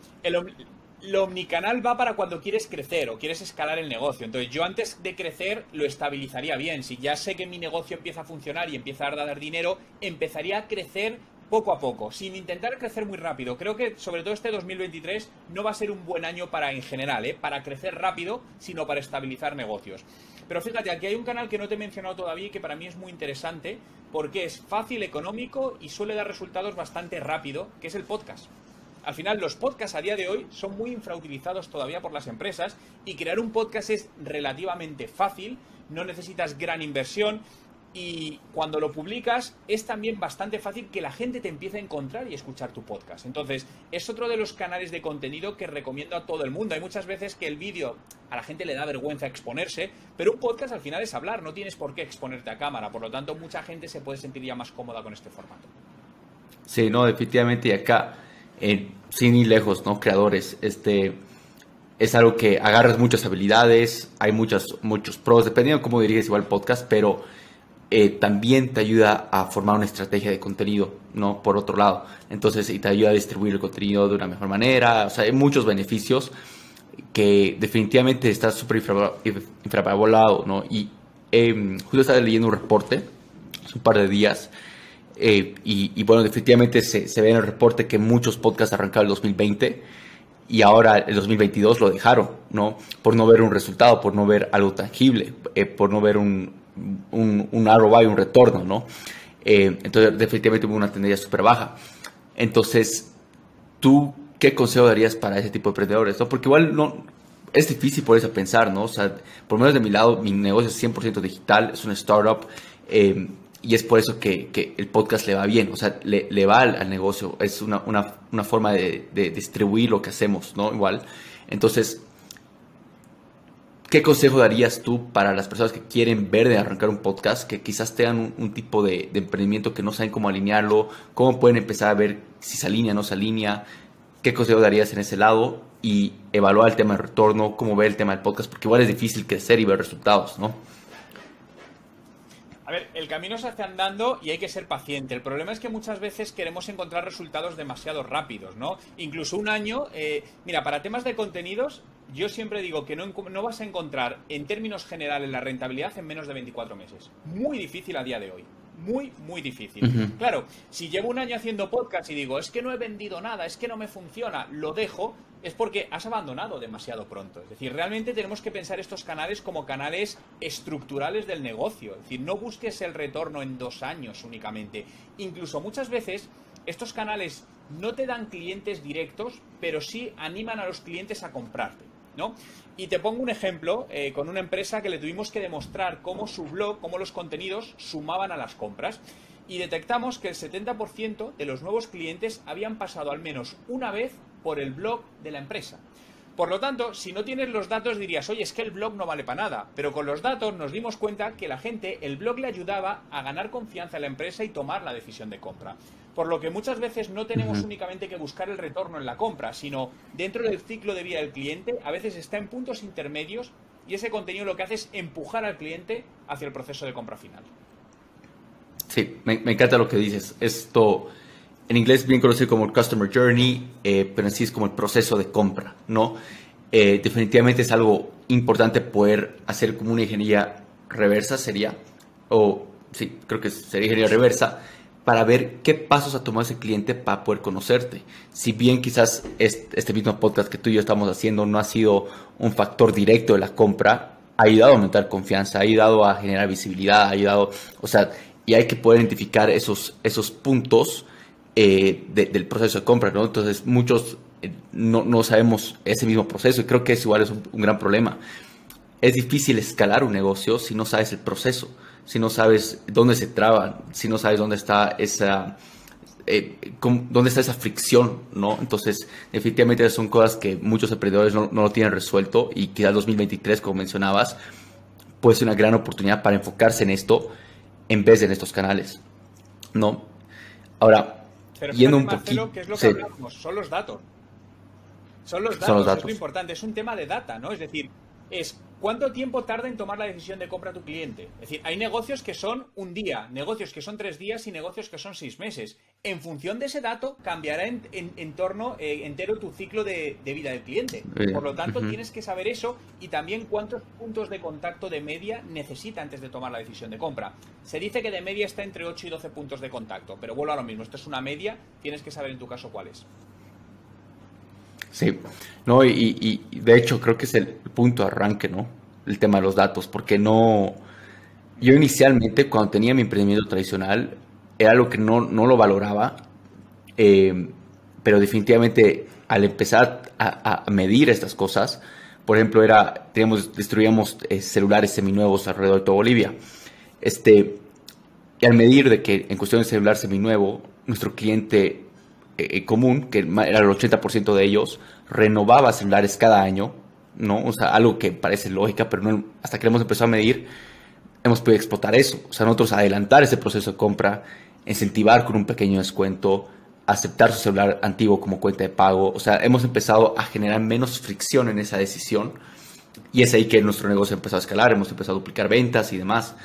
Speaker 2: lo omnicanal va para cuando quieres crecer o quieres escalar el negocio. Entonces, yo antes de crecer lo estabilizaría bien. Si ya sé que mi negocio empieza a funcionar y empieza a dar dinero, empezaría a crecer poco a poco, sin intentar crecer muy rápido. Creo que sobre todo este 2023 no va a ser un buen año en general, para crecer rápido, sino para estabilizar negocios. Pero fíjate, aquí hay un canal que no te he mencionado todavía y que para mí es muy interesante porque es fácil, económico y suele dar resultados bastante rápido, que es el podcast. Al final, los podcasts a día de hoy son muy infrautilizados todavía por las empresas y crear un podcast es relativamente fácil, no necesitas gran inversión. Y cuando lo publicas es también bastante fácil que la gente te empiece a encontrar y escuchar tu podcast. Entonces, es otro de los canales de contenido que recomiendo a todo el mundo. Hay muchas veces que el vídeo a la gente le da vergüenza exponerse, pero un podcast al final es hablar, no tienes por qué exponerte a cámara. Por lo tanto, mucha gente se puede sentir ya más cómoda con este formato.
Speaker 1: Sí, no, definitivamente. Y acá, sin ir lejos, ¿no? Creadores, es algo que agarras muchas habilidades, hay muchos pros, dependiendo de cómo diriges igual el podcast, pero también te ayuda a formar una estrategia de contenido, ¿no? Por otro lado. Entonces, y te ayuda a distribuir el contenido de una mejor manera. O sea, hay muchos beneficios que definitivamente está súper infravalorado, ¿no? Y justo estaba leyendo un reporte hace un par de días y bueno, definitivamente se ve en el reporte que muchos podcasts arrancaron el 2020 y ahora el 2022 lo dejaron, ¿no? Por no ver un resultado, por no ver algo tangible, por no ver un ROI, un retorno, ¿no? Entonces, definitivamente hubo una tendencia súper baja. Entonces, ¿tú qué consejo darías para ese tipo de emprendedores, ¿no? Porque igual no, es difícil ponerse a pensar, ¿no? O sea, por lo menos de mi lado, mi negocio es 100% digital, es una startup, y es por eso que el podcast le va bien, o sea, le va al negocio, es una forma de distribuir lo que hacemos, ¿no? Igual. Entonces, ¿qué consejo darías tú para las personas que quieren ver de arrancar un podcast, que quizás tengan un tipo de emprendimiento que no saben cómo alinearlo, cómo pueden empezar a ver si se alinea o no se alinea? ¿Qué consejo darías en ese lado? Y evaluar el tema del retorno, cómo ver el tema del podcast, porque igual es difícil crecer y ver resultados, ¿no?
Speaker 2: A ver, el camino se hace andando y hay que ser paciente. El problema es que muchas veces queremos encontrar resultados demasiado rápidos, ¿no? Incluso un año... mira, para temas de contenidos, yo siempre digo que no vas a encontrar, en términos generales, la rentabilidad en menos de 24 meses. Muy difícil a día de hoy. Muy, muy difícil.
Speaker 1: Uh-huh.
Speaker 2: Claro, si llevo un año haciendo podcast y digo, es que no he vendido nada, es que no me funciona, lo dejo, es porque has abandonado demasiado pronto. Es decir, realmente tenemos que pensar estos canales como canales estructurales del negocio. Es decir, no busques el retorno en 2 años únicamente. Incluso muchas veces estos canales no te dan clientes directos, pero sí animan a los clientes a comprarte, ¿no? Y te pongo un ejemplo con una empresa que le tuvimos que demostrar cómo su blog, cómo los contenidos sumaban a las compras. Y detectamos que el 70% de los nuevos clientes habían pasado al menos una vez por el blog de la empresa. Por lo tanto, si no tienes los datos dirías, oye, es que el blog no vale para nada. Pero con los datos nos dimos cuenta que la gente, el blog le ayudaba a ganar confianza en la empresa y tomar la decisión de compra. Por lo que muchas veces no tenemos únicamente que buscar el retorno en la compra, sino dentro del ciclo de vida del cliente, a veces está en puntos intermedios y ese contenido lo que hace es empujar al cliente hacia el proceso de compra final.
Speaker 1: Sí, me encanta lo que dices. Esto, en inglés es bien conocido como el Customer Journey, pero en sí es como el proceso de compra, ¿no? Definitivamente es algo importante poder hacer como una ingeniería reversa, sí, creo que sería ingeniería reversa, para ver qué pasos ha tomado ese cliente para poder conocerte. Si bien quizás este mismo podcast que tú y yo estamos haciendo no ha sido un factor directo de la compra, ha ayudado a aumentar confianza, ha ayudado a generar visibilidad, ha ayudado, o sea, y hay que poder identificar esos puntos del proceso de compra, ¿no? Entonces muchos no sabemos ese mismo proceso y creo que eso igual es un gran problema. es difícil escalar un negocio si no sabes el proceso, si no sabes dónde se traba, si no sabes dónde está dónde está esa fricción, ¿no? Entonces, definitivamente son cosas que muchos emprendedores no lo tienen resuelto y quizás 2023, como mencionabas, puede ser una gran oportunidad para enfocarse en esto en vez de en estos canales, ¿no? Ahora,
Speaker 2: pero
Speaker 1: yendo
Speaker 2: fíjate,
Speaker 1: un poquito...
Speaker 2: Marcelo, que es lo que hablamos, son los datos. Son los datos, es lo importante, es un tema de data, ¿no? Es decir, es cuánto tiempo tarda en tomar la decisión de compra tu cliente. Es decir, hay negocios que son un día, negocios que son 3 días y negocios que son 6 meses. En función de ese dato, cambiará en torno entero tu ciclo de vida del cliente. Por lo tanto, tienes que saber eso y también cuántos puntos de contacto de media necesita antes de tomar la decisión de compra. Se dice que de media está entre 8 y 12 puntos de contacto, pero vuelvo a lo mismo, esto es una media, tienes que saber en tu caso cuál es.
Speaker 1: Sí, no, y de hecho creo que es el punto de arranque, ¿no? El tema de los datos, porque no, yo inicialmente cuando tenía mi emprendimiento tradicional era algo que no lo valoraba, pero definitivamente al empezar a medir estas cosas, por ejemplo, distribuíamos celulares seminuevos alrededor de toda Bolivia, y al medir de que en cuestión de celular seminuevo, nuestro cliente común, que era el 80% de ellos, renovaba celulares cada año, ¿no? O sea, algo que parece lógica, pero no, hasta que hemos empezado a medir, hemos podido explotar eso. O sea, nosotros adelantar ese proceso de compra, incentivar con un pequeño descuento, aceptar su celular antiguo como cuenta de pago. O sea, hemos empezado a generar menos fricción en esa decisión y es ahí que nuestro negocio empezó a escalar, hemos empezado a duplicar ventas y demás.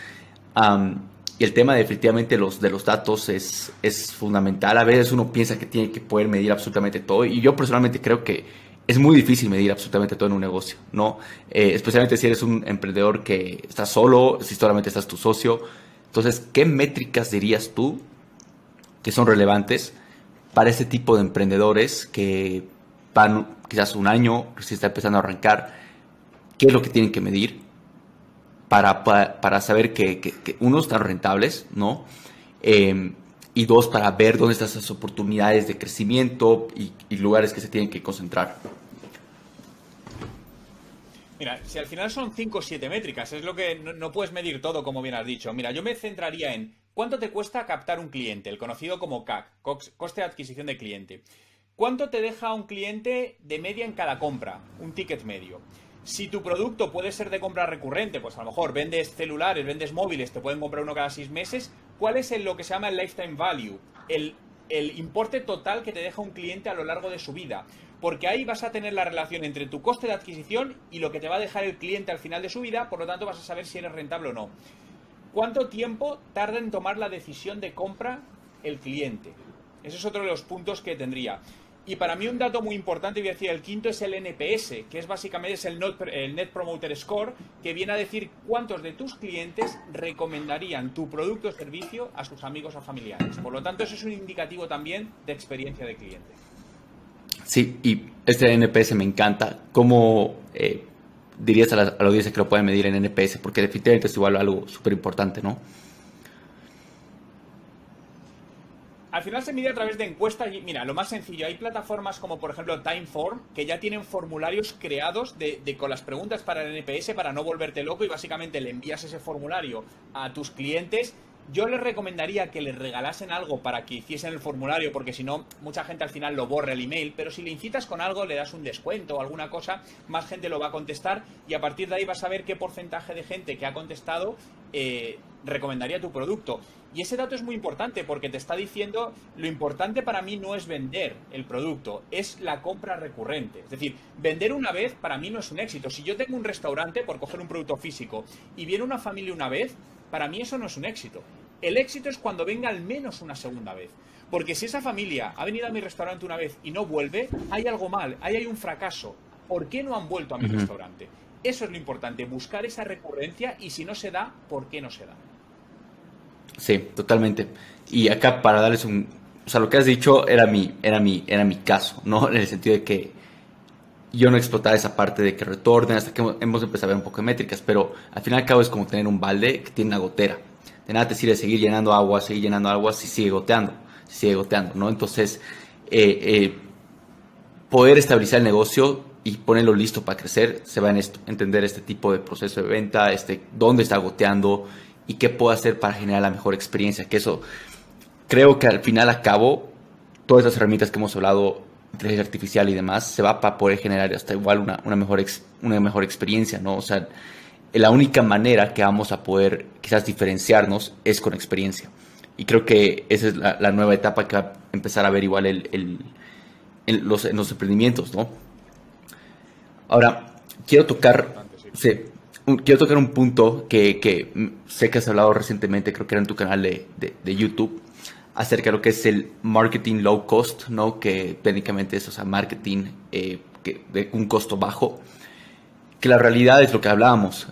Speaker 1: Y el tema definitivamente de los datos es fundamental. A veces uno piensa que tiene que poder medir absolutamente todo y yo personalmente creo que es muy difícil medir absolutamente todo en un negocio, ¿no? Especialmente si eres un emprendedor que estás solo, si solamente estás tu socio. Entonces, ¿qué métricas dirías tú que son relevantes para este tipo de emprendedores que van quizás un año, si está empezando a arrancar? ¿Qué es lo que tienen que medir para saber que uno, están rentables, ¿no? Y dos, para ver dónde están esas oportunidades de crecimiento y lugares que se tienen que concentrar?
Speaker 2: Mira, si al final son 5 o 7 métricas, es lo que no puedes medir todo, como bien has dicho. Mira, yo me centraría en cuánto te cuesta captar un cliente, el conocido como CAC, coste de adquisición de cliente. ¿Cuánto te deja un cliente de media en cada compra? Un ticket medio. Si tu producto puede ser de compra recurrente, pues a lo mejor vendes celulares, vendes móviles, te pueden comprar uno cada 6 meses, ¿cuál es lo que se llama el lifetime value? El importe total que te deja un cliente a lo largo de su vida. Porque ahí vas a tener la relación entre tu coste de adquisición y lo que te va a dejar el cliente al final de su vida, por lo tanto vas a saber si eres rentable o no. ¿Cuánto tiempo tarda en tomar la decisión de compra el cliente? Ese es otro de los puntos que tendría. Y para mí un dato muy importante, voy a decir, el quinto es el NPS, que es básicamente el Net Promoter Score, que viene a decir cuántos de tus clientes recomendarían tu producto o servicio a sus amigos o familiares. Por lo tanto, eso es un indicativo también de experiencia de cliente.
Speaker 1: Sí, y este NPS me encanta. ¿Cómo dirías a la audiencia que lo pueden medir en NPS? Porque definitivamente es igual algo súper importante, ¿no?
Speaker 2: Al final se mide a través de encuestas y, mira, lo más sencillo, hay plataformas como por ejemplo Timeform que ya tienen formularios creados con las preguntas para el NPS para no volverte loco y básicamente le envías ese formulario a tus clientes. Yo les recomendaría que les regalasen algo para que hiciesen el formulario, porque si no, mucha gente al final lo borra el email, pero si le incitas con algo, le das un descuento o alguna cosa, más gente lo va a contestar y a partir de ahí vas a ver qué porcentaje de gente que ha contestado recomendaría tu producto. Y ese dato es muy importante porque te está diciendo, lo importante para mí no es vender el producto, es la compra recurrente. Es decir, vender una vez para mí no es un éxito. Si yo tengo un restaurante, por coger un producto físico, y viene una familia una vez, para mí eso no es un éxito. El éxito es cuando venga al menos una segunda vez. Porque si esa familia ha venido a mi restaurante una vez y no vuelve, hay algo mal, ahí hay un fracaso. ¿Por qué no han vuelto a mi restaurante? Eso es lo importante, buscar esa recurrencia y si no se da, ¿por qué no se da?
Speaker 1: Sí, totalmente. Y acá para darles o sea, lo que has dicho era mi caso, ¿no? En el sentido de que yo no explotaba esa parte de que retornen hasta que hemos empezado a ver un poco de métricas, pero al final y al cabo es como tener un balde que tiene una gotera. De nada te sirve seguir llenando agua si sigue goteando, ¿no? Entonces, poder estabilizar el negocio y ponerlo listo para crecer, se va en esto, entender este tipo de proceso de venta, dónde está goteando y qué puedo hacer para generar la mejor experiencia. Que eso, creo que al final a cabo, todas esas herramientas que hemos hablado, inteligencia artificial y demás, se va para poder generar hasta igual una mejor experiencia, ¿no? O sea, la única manera que vamos a poder quizás diferenciarnos es con experiencia. Y creo que esa es la nueva etapa que va a empezar a ver igual en los emprendimientos, ¿no? Ahora, quiero tocar un punto que sé que has hablado recientemente, creo que era en tu canal de YouTube, acerca de lo que es el marketing low cost, ¿no? Que técnicamente es, o sea, marketing de un costo bajo. Que la realidad es lo que hablábamos.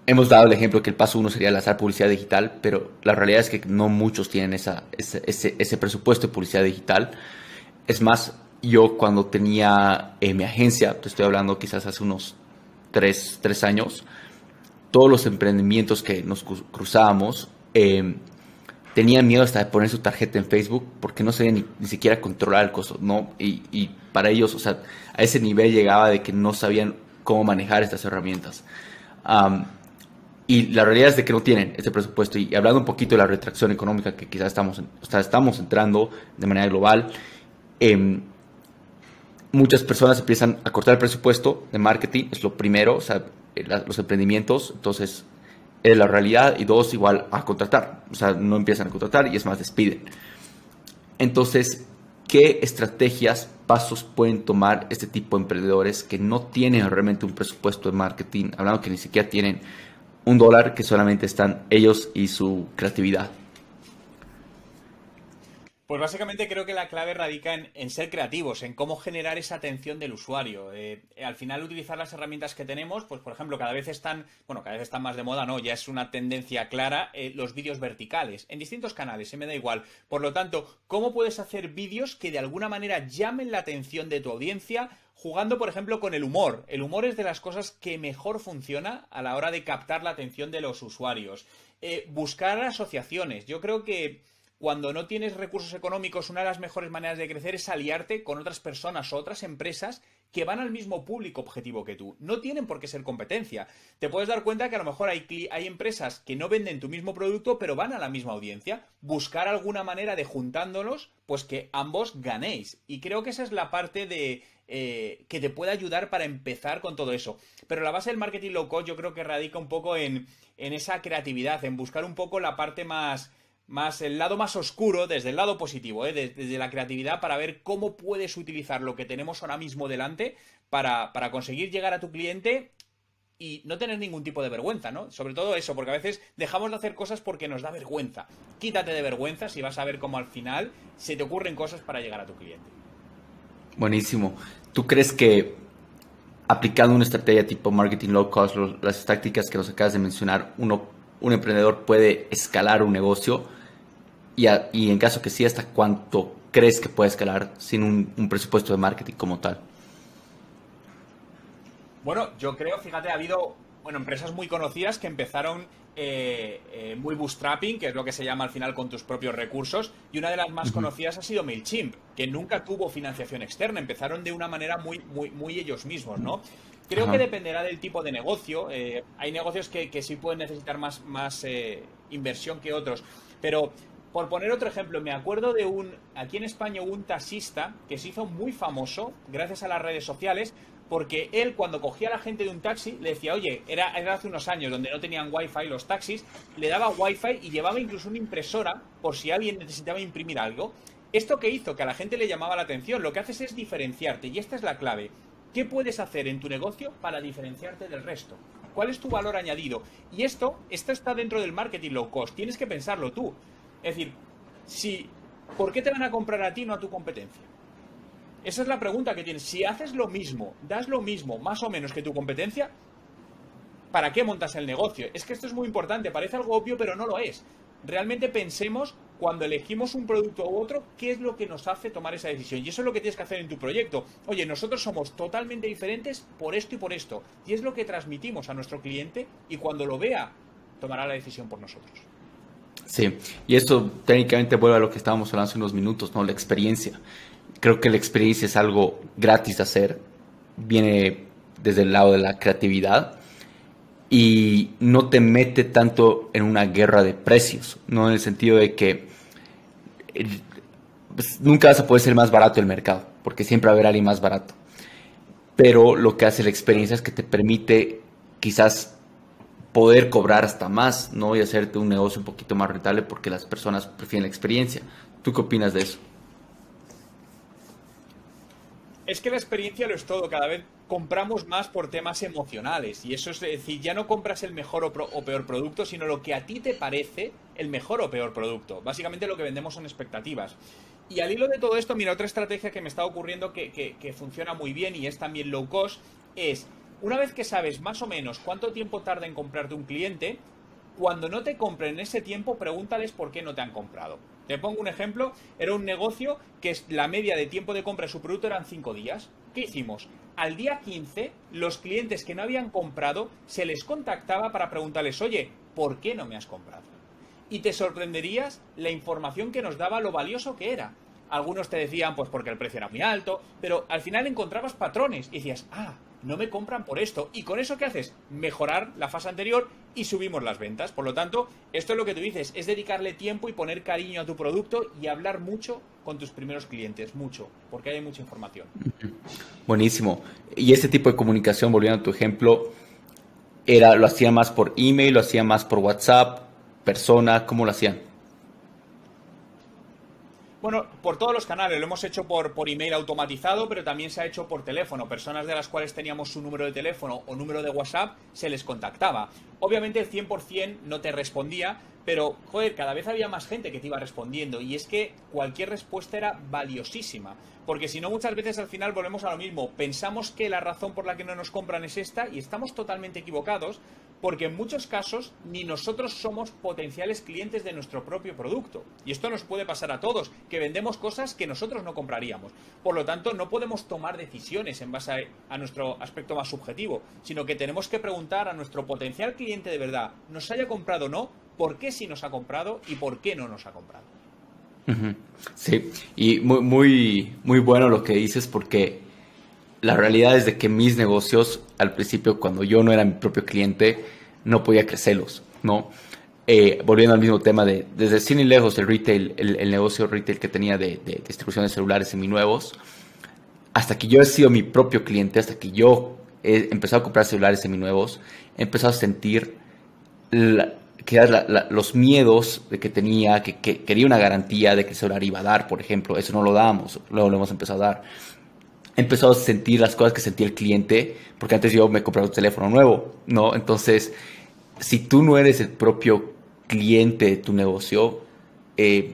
Speaker 1: Hemos dado el ejemplo que el paso uno sería lanzar publicidad digital, pero la realidad es que no muchos tienen ese presupuesto de publicidad digital. Es más, yo cuando tenía mi agencia, te estoy hablando quizás hace unos 3 años, todos los emprendimientos que nos cruzábamos tenían miedo hasta de poner su tarjeta en Facebook porque no sabían ni siquiera controlar el costo, ¿no? Y para ellos, o sea, a ese nivel llegaba de que no sabían cómo manejar estas herramientas. Y la realidad es de que no tienen ese presupuesto. Y hablando un poquito de la retracción económica que quizás estamos entrando de manera global, muchas personas empiezan a cortar el presupuesto de marketing, es lo primero, o sea, los emprendimientos, entonces es la realidad, y dos, igual a contratar, o sea, no empiezan a contratar y es más, despiden. Entonces, ¿qué estrategias, pasos pueden tomar este tipo de emprendedores que no tienen realmente un presupuesto de marketing, hablando que ni siquiera tienen $1, que solamente están ellos y su creatividad?
Speaker 2: Pues básicamente creo que la clave radica en ser creativos, en cómo generar esa atención del usuario. Al final utilizar las herramientas que tenemos, pues por ejemplo, cada vez están más de moda, ¿no? Ya es una tendencia clara, los vídeos verticales, en distintos canales, se me da igual. Por lo tanto, ¿cómo puedes hacer vídeos que de alguna manera llamen la atención de tu audiencia? Jugando, por ejemplo, con el humor. El humor es de las cosas que mejor funciona a la hora de captar la atención de los usuarios. Buscar asociaciones. Yo creo que cuando no tienes recursos económicos, una de las mejores maneras de crecer es aliarte con otras personas o otras empresas que van al mismo público objetivo que tú. No tienen por qué ser competencia. Te puedes dar cuenta que a lo mejor hay empresas que no venden tu mismo producto, pero van a la misma audiencia. Buscar alguna manera de juntándolos, pues que ambos ganéis. Y creo que esa es la parte que te puede ayudar para empezar con todo eso. Pero la base del marketing low cost yo creo que radica un poco en esa creatividad, en buscar un poco la parte más el lado más oscuro, desde el lado positivo, desde la creatividad, para ver cómo puedes utilizar lo que tenemos ahora mismo delante para conseguir llegar a tu cliente y no tener ningún tipo de vergüenza, ¿no? Sobre todo eso, porque a veces dejamos de hacer cosas porque nos da vergüenza. Quítate de vergüenzas y vas a ver cómo al final se te ocurren cosas para llegar a tu cliente.
Speaker 1: Buenísimo. ¿Tú crees que aplicando una estrategia tipo marketing low cost, las tácticas que nos acabas de mencionar, un emprendedor puede escalar un negocio? Y en caso que sí, ¿hasta cuánto crees que puede escalar sin un presupuesto de marketing como tal?
Speaker 2: Bueno, yo creo, fíjate, ha habido empresas muy conocidas que empezaron muy bootstrapping, que es lo que se llama al final con tus propios recursos, y una de las más conocidas ha sido MailChimp, que nunca tuvo financiación externa, empezaron de una manera muy ellos mismos, ¿no? Creo que dependerá del tipo de negocio. Hay negocios que sí pueden necesitar más inversión que otros, pero por poner otro ejemplo, me acuerdo aquí en España hubo un taxista que se hizo muy famoso gracias a las redes sociales, porque él cuando cogía a la gente de un taxi le decía, oye, era hace unos años donde no tenían wifi los taxis, le daba wifi y llevaba incluso una impresora por si alguien necesitaba imprimir algo. Esto que hizo que a la gente le llamaba la atención, lo que haces es diferenciarte, y esta es la clave. ¿Qué puedes hacer en tu negocio para diferenciarte del resto? ¿Cuál es tu valor añadido? Y esto está dentro del marketing low cost, tienes que pensarlo tú. Es decir, ¿por qué te van a comprar a ti y no a tu competencia? Esa es la pregunta que tienes. Si haces lo mismo, das lo mismo, más o menos que tu competencia, ¿para qué montas el negocio? Es que esto es muy importante, parece algo obvio, pero no lo es. Realmente pensemos, cuando elegimos un producto u otro, qué es lo que nos hace tomar esa decisión. Y eso es lo que tienes que hacer en tu proyecto. Oye, nosotros somos totalmente diferentes por esto y por esto. Y es lo que transmitimos a nuestro cliente y cuando lo vea, tomará la decisión por nosotros.
Speaker 1: Sí, y esto técnicamente vuelve a lo que estábamos hablando hace unos minutos, ¿no? La experiencia. Creo que la experiencia es algo gratis de hacer, viene desde el lado de la creatividad y no te mete tanto en una guerra de precios, ¿no? En el sentido de que eh, pues, nunca vas a poder ser más barato del mercado, porque siempre va a haber alguien más barato. Pero lo que hace la experiencia es que te permite quizás poder cobrar hasta más, ¿no? Y hacerte un negocio un poquito más rentable porque las personas prefieren la experiencia. ¿Tú qué opinas de eso?
Speaker 2: Es que la experiencia lo es todo, cada vez compramos más por temas emocionales y eso es decir, ya no compras el mejor o peor producto, sino lo que a ti te parece el mejor o peor producto. Básicamente lo que vendemos son expectativas. Y al hilo de todo esto, mira, otra estrategia que me está ocurriendo que funciona muy bien y es también low cost, es una vez que sabes más o menos cuánto tiempo tarda en comprarte un cliente, cuando no te compren en ese tiempo, pregúntales por qué no te han comprado. Te pongo un ejemplo, era un negocio que la media de tiempo de compra de su producto eran 5 días. ¿Qué hicimos? Al día 15, los clientes que no habían comprado, se les contactaba para preguntarles, oye, ¿por qué no me has comprado? Y te sorprenderías la información que nos daba, lo valioso que era. Algunos te decían, pues porque el precio era muy alto, pero al final encontrabas patrones y decías, ah, no me compran por esto. ¿Y con eso qué haces? Mejorar la fase anterior y subimos las ventas. Por lo tanto, esto es lo que tú dices, es dedicarle tiempo y poner cariño a tu producto y hablar mucho con tus primeros clientes, mucho, porque hay mucha información.
Speaker 1: Buenísimo. Y este tipo de comunicación, volviendo a tu ejemplo, lo hacían más por email, lo hacían más por WhatsApp, persona, ¿cómo lo hacían?
Speaker 2: Bueno, por todos los canales, lo hemos hecho por email automatizado, pero también se ha hecho por teléfono. Personas de las cuales teníamos su número de teléfono o número de WhatsApp, se les contactaba. Obviamente el 100% no te respondía, pero, joder, cada vez había más gente que te iba respondiendo. Y es que cualquier respuesta era valiosísima. Porque si no, muchas veces al final volvemos a lo mismo. Pensamos que la razón por la que no nos compran es esta y estamos totalmente equivocados porque en muchos casos ni nosotros somos potenciales clientes de nuestro propio producto. Y esto nos puede pasar a todos, que vendemos cosas que nosotros no compraríamos. Por lo tanto, no podemos tomar decisiones en base a nuestro aspecto más subjetivo, sino que tenemos que preguntar a nuestro potencial cliente de verdad, nos haya comprado o no, por qué sí nos ha comprado y por qué no nos ha comprado.
Speaker 1: Ujú. Sí, y muy bueno lo que dices porque la realidad es de que mis negocios al principio cuando yo no era mi propio cliente no podía crecerlos, ¿no? Volviendo al mismo tema desde sin ir lejos el retail, el negocio retail que tenía de distribución de celulares seminuevos, hasta que yo he sido mi propio cliente, hasta que yo he empezado a comprar celulares seminuevos, he empezado a sentir la- los miedos de que tenía, que quería una garantía de que el celular iba a dar, por ejemplo. Eso no lo dábamos, luego lo hemos empezado a dar. He empezado a sentir las cosas que sentía el cliente, porque antes yo me compraba un teléfono nuevo, ¿no? Entonces, si tú no eres el propio cliente de tu negocio, eh,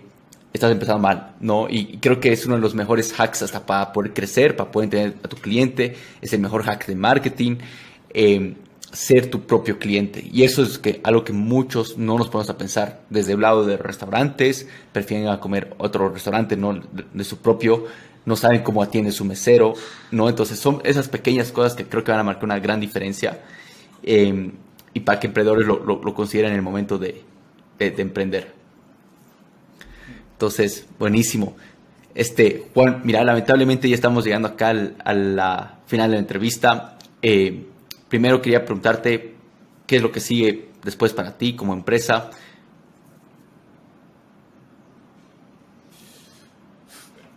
Speaker 1: estás empezando mal, ¿no? Y creo que es uno de los mejores hacks hasta para poder crecer, para poder tener a tu cliente, es el mejor hack de marketing, eh, ser tu propio cliente. Y eso es algo que muchos no nos ponemos a pensar. Desde el lado de restaurantes, prefieren a comer otro restaurante, no de su propio, no saben cómo atiende su mesero, ¿no? Entonces son esas pequeñas cosas que creo que van a marcar una gran diferencia y para que emprendedores lo consideren en el momento de emprender. Entonces, buenísimo. Juan, mira, lamentablemente ya estamos llegando acá a la final de la entrevista. Primero quería preguntarte qué es lo que sigue después para ti como empresa.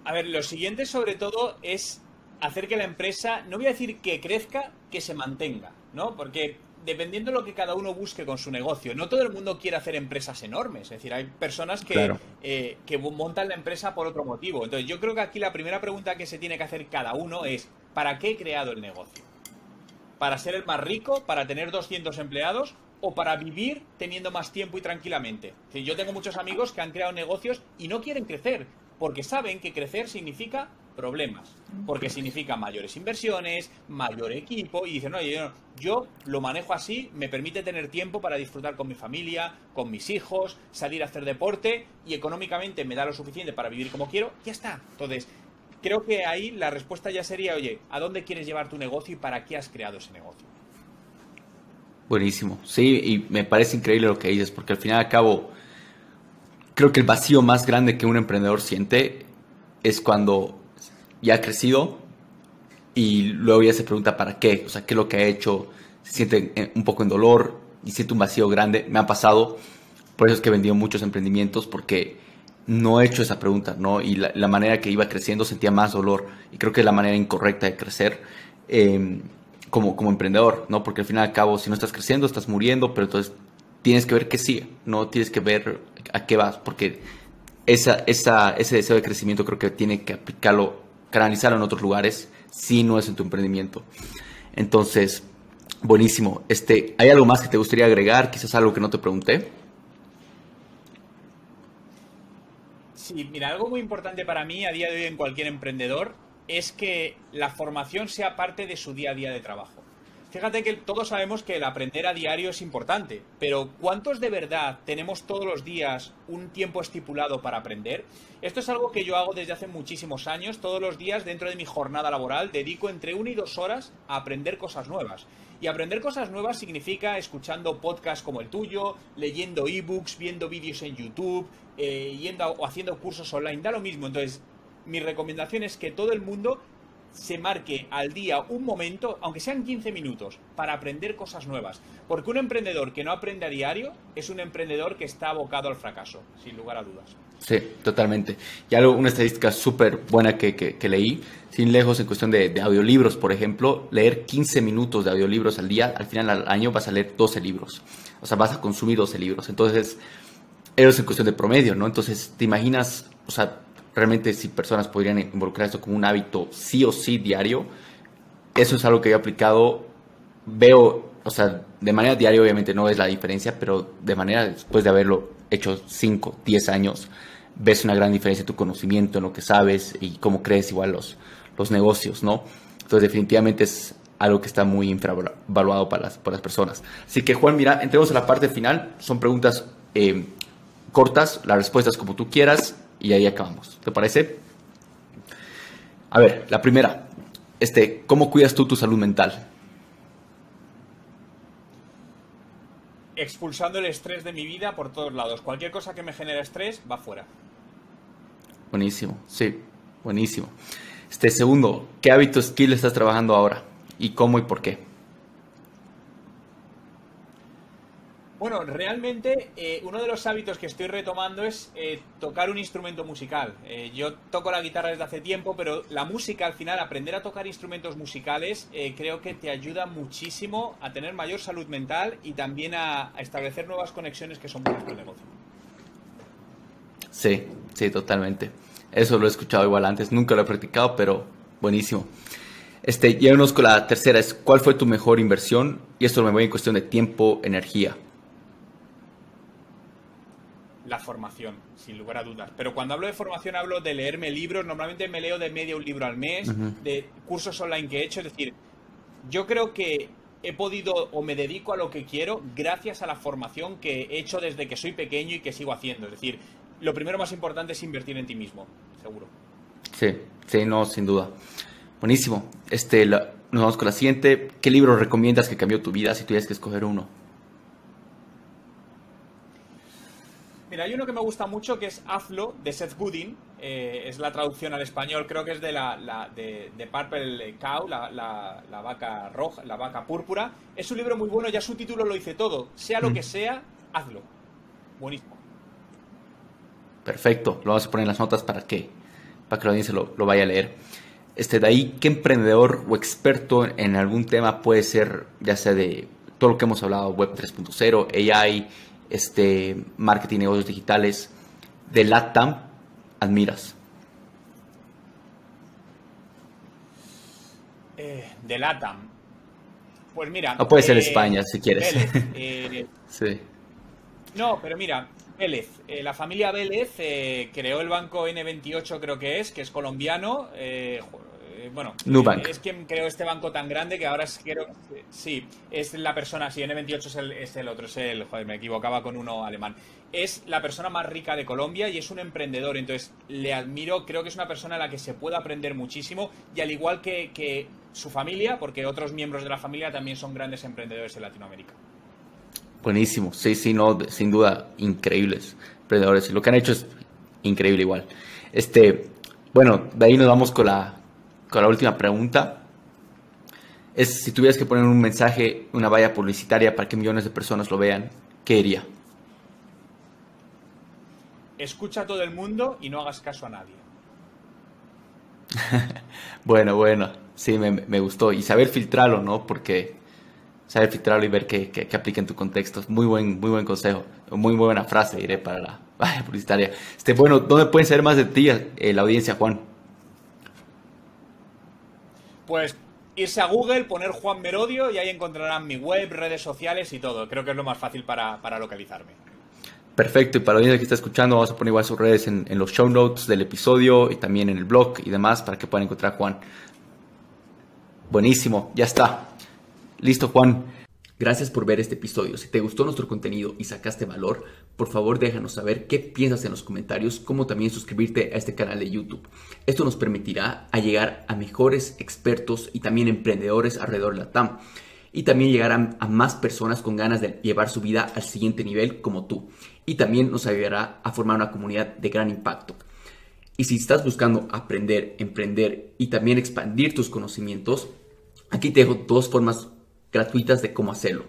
Speaker 2: A ver, lo siguiente sobre todo es hacer que la empresa, no voy a decir que crezca, que se mantenga, ¿no? Porque dependiendo de lo que cada uno busque con su negocio, no todo el mundo quiere hacer empresas enormes, es decir, hay personas
Speaker 1: Claro.
Speaker 2: que montan la empresa por otro motivo. Entonces yo creo que aquí la primera pregunta que se tiene que hacer cada uno es, ¿para qué he creado el negocio? ¿Para ser el más rico? ¿Para tener 200 empleados? ¿O para vivir teniendo más tiempo y tranquilamente? Es decir, yo tengo muchos amigos que han creado negocios y no quieren crecer, porque saben que crecer significa problemas, porque significa mayores inversiones, mayor equipo, y dicen, oye, yo lo manejo así, me permite tener tiempo para disfrutar con mi familia, con mis hijos, salir a hacer deporte, y económicamente me da lo suficiente para vivir como quiero, ya está. Entonces, creo que ahí la respuesta ya sería, oye, ¿a dónde quieres llevar tu negocio y para qué has creado ese negocio?
Speaker 1: Buenísimo. Sí, y me parece increíble lo que dices, porque al final y al cabo, creo que el vacío más grande que un emprendedor siente es cuando ya ha crecido y luego ya se pregunta para qué, o sea, qué es lo que ha hecho, se siente un poco en dolor y siente un vacío grande. Me ha pasado, por eso es que he vendido muchos emprendimientos, porque no he hecho esa pregunta, ¿no? Y la manera que iba creciendo sentía más dolor, y creo que es la manera incorrecta de crecer como emprendedor, ¿no? Porque al fin y al cabo, si no estás creciendo, estás muriendo, pero entonces tienes que ver qué sigue, ¿no? Tienes que ver a qué vas, porque ese deseo de crecimiento creo que tiene que aplicarlo, canalizarlo en otros lugares, si no es en tu emprendimiento. Entonces, buenísimo. ¿Hay algo más que te gustaría agregar? Quizás algo que no te pregunté.
Speaker 2: Sí, mira, algo muy importante para mí a día de hoy en cualquier emprendedor es que la formación sea parte de su día a día de trabajo. Fíjate que todos sabemos que el aprender a diario es importante, pero ¿cuántos de verdad tenemos todos los días un tiempo estipulado para aprender? Esto es algo que yo hago desde hace muchísimos años. Todos los días dentro de mi jornada laboral dedico entre 1 y 2 horas a aprender cosas nuevas. Y aprender cosas nuevas significa escuchando podcasts como el tuyo, leyendo ebooks, viendo vídeos en YouTube, yendo o haciendo cursos online, da lo mismo. Entonces, mi recomendación es que todo el mundo se marque al día un momento, aunque sean 15 minutos, para aprender cosas nuevas. Porque un emprendedor que no aprende a diario es un emprendedor que está abocado al fracaso, sin lugar a dudas.
Speaker 1: Sí, totalmente. Y una estadística súper buena que leí, sin lejos en cuestión de audiolibros, por ejemplo, leer 15 minutos de audiolibros al día, al final del año vas a leer 12 libros. O sea, vas a consumir 12 libros. Entonces, eso es en cuestión de promedio, ¿no? Entonces, ¿te imaginas, o sea, realmente si personas podrían involucrar esto como un hábito sí o sí diario? Eso es algo que yo he aplicado, veo, o sea, de manera diaria obviamente no es la diferencia, pero de manera después de haberlo hecho 5, 10 años, ves una gran diferencia en tu conocimiento, en lo que sabes y cómo crees igual los negocios, ¿no? Entonces definitivamente es algo que está muy infravaluado para las personas. Así que Juan, mira, entremos a la parte final, son preguntas cortas, las respuestas como tú quieras y ahí acabamos. ¿Te parece? A ver, la primera, ¿cómo cuidas tú tu salud mental?
Speaker 2: Expulsando el estrés de mi vida por todos lados. Cualquier cosa que me genere estrés va fuera.
Speaker 1: Buenísimo, sí, buenísimo. Segundo, ¿qué hábito skill estás trabajando ahora? ¿Y cómo y por qué?
Speaker 2: Bueno, realmente uno de los hábitos que estoy retomando es tocar un instrumento musical. Yo toco la guitarra desde hace tiempo, pero la música al final, aprender a tocar instrumentos musicales, creo que te ayuda muchísimo a tener mayor salud mental y también a establecer nuevas conexiones que son buenas para el negocio.
Speaker 1: Sí, sí, totalmente. Eso lo he escuchado igual antes, nunca lo he practicado, pero buenísimo. Llévanos con la tercera, ¿cuál fue tu mejor inversión? Y esto me voy en cuestión de tiempo, energía.
Speaker 2: La formación, sin lugar a dudas. Pero cuando hablo de formación hablo de leerme libros. Normalmente me leo de media un libro al mes, de cursos online que he hecho. Es decir, yo creo que he podido o me dedico a lo que quiero gracias a la formación que he hecho desde que soy pequeño y que sigo haciendo. Es decir, lo primero más importante es invertir en ti mismo, seguro.
Speaker 1: Sí, sí, no, sin duda. Buenísimo. Nos vamos con la siguiente. ¿Qué libro recomiendas que cambió tu vida si tuvieras que escoger uno?
Speaker 2: Mira, hay uno que me gusta mucho que es Hazlo, de Seth Godin. Es la traducción al español, creo que es de Purple Cow, la vaca roja, la vaca púrpura. Es un libro muy bueno, ya su título lo dice todo. Sea lo que sea, hazlo. Buenísimo.
Speaker 1: Perfecto, lo vamos a poner en las notas para que la audiencia lo vaya a leer. De ahí, ¿qué emprendedor o experto en algún tema puede ser, ya sea de todo lo que hemos hablado, Web 3.0, AI, marketing, negocios digitales, de LATAM, admiras?
Speaker 2: De LATAM. Pues mira...
Speaker 1: O puede ser España, si quieres.
Speaker 2: Vélez,
Speaker 1: sí.
Speaker 2: No, pero mira, Vélez. La familia Vélez creó el banco N28, creo que es colombiano. Bueno,
Speaker 1: Nubank.
Speaker 2: Es quien creó este banco tan grande que ahora sí, es la persona, sí, N28 es el otro, joder, me equivocaba con uno alemán. Es la persona más rica de Colombia y es un emprendedor, entonces le admiro, creo que es una persona a la que se puede aprender muchísimo y al igual que su familia, porque otros miembros de la familia también son grandes emprendedores en Latinoamérica.
Speaker 1: Buenísimo, sí, no, sin duda, increíbles. emprendedores y lo que han hecho es increíble igual. Bueno, de ahí nos vamos con la última pregunta. Es si tuvieras que poner un mensaje, una valla publicitaria para que millones de personas lo vean, ¿qué diría?
Speaker 2: Escucha a todo el mundo y no hagas caso a nadie.
Speaker 1: Bueno, sí, me gustó. Y saber filtrarlo, ¿no? Porque saber filtrarlo y ver que aplica en tu contexto. Es muy buen consejo. Muy buena frase, diré, para la valla publicitaria. Bueno, ¿dónde pueden saber más de ti la audiencia, Juan?
Speaker 2: Pues irse a Google, poner Juan Merodio y ahí encontrarán mi web, redes sociales y todo. Creo que es lo más fácil para localizarme.
Speaker 1: Perfecto, y para la audiencia que está escuchando, vamos a poner igual sus redes en los show notes del episodio y también en el blog y demás para que puedan encontrar a Juan. Buenísimo, ya está. Listo, Juan. Gracias por ver este episodio. Si te gustó nuestro contenido y sacaste valor, por favor déjanos saber qué piensas en los comentarios, como también suscribirte a este canal de YouTube. Esto nos permitirá llegar a mejores expertos y también emprendedores alrededor de la TAM. Y también llegar a más personas con ganas de llevar su vida al siguiente nivel como tú. Y también nos ayudará a formar una comunidad de gran impacto. Y si estás buscando aprender, emprender y también expandir tus conocimientos, aquí te dejo 2 formas gratuitas de cómo hacerlo.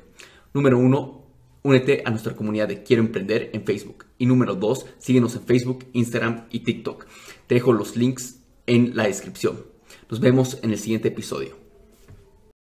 Speaker 1: Número 1, únete a nuestra comunidad de Quiero Emprender en Facebook. Y número 2, síguenos en Facebook, Instagram y TikTok. Te dejo los links en la descripción. Nos vemos en el siguiente episodio.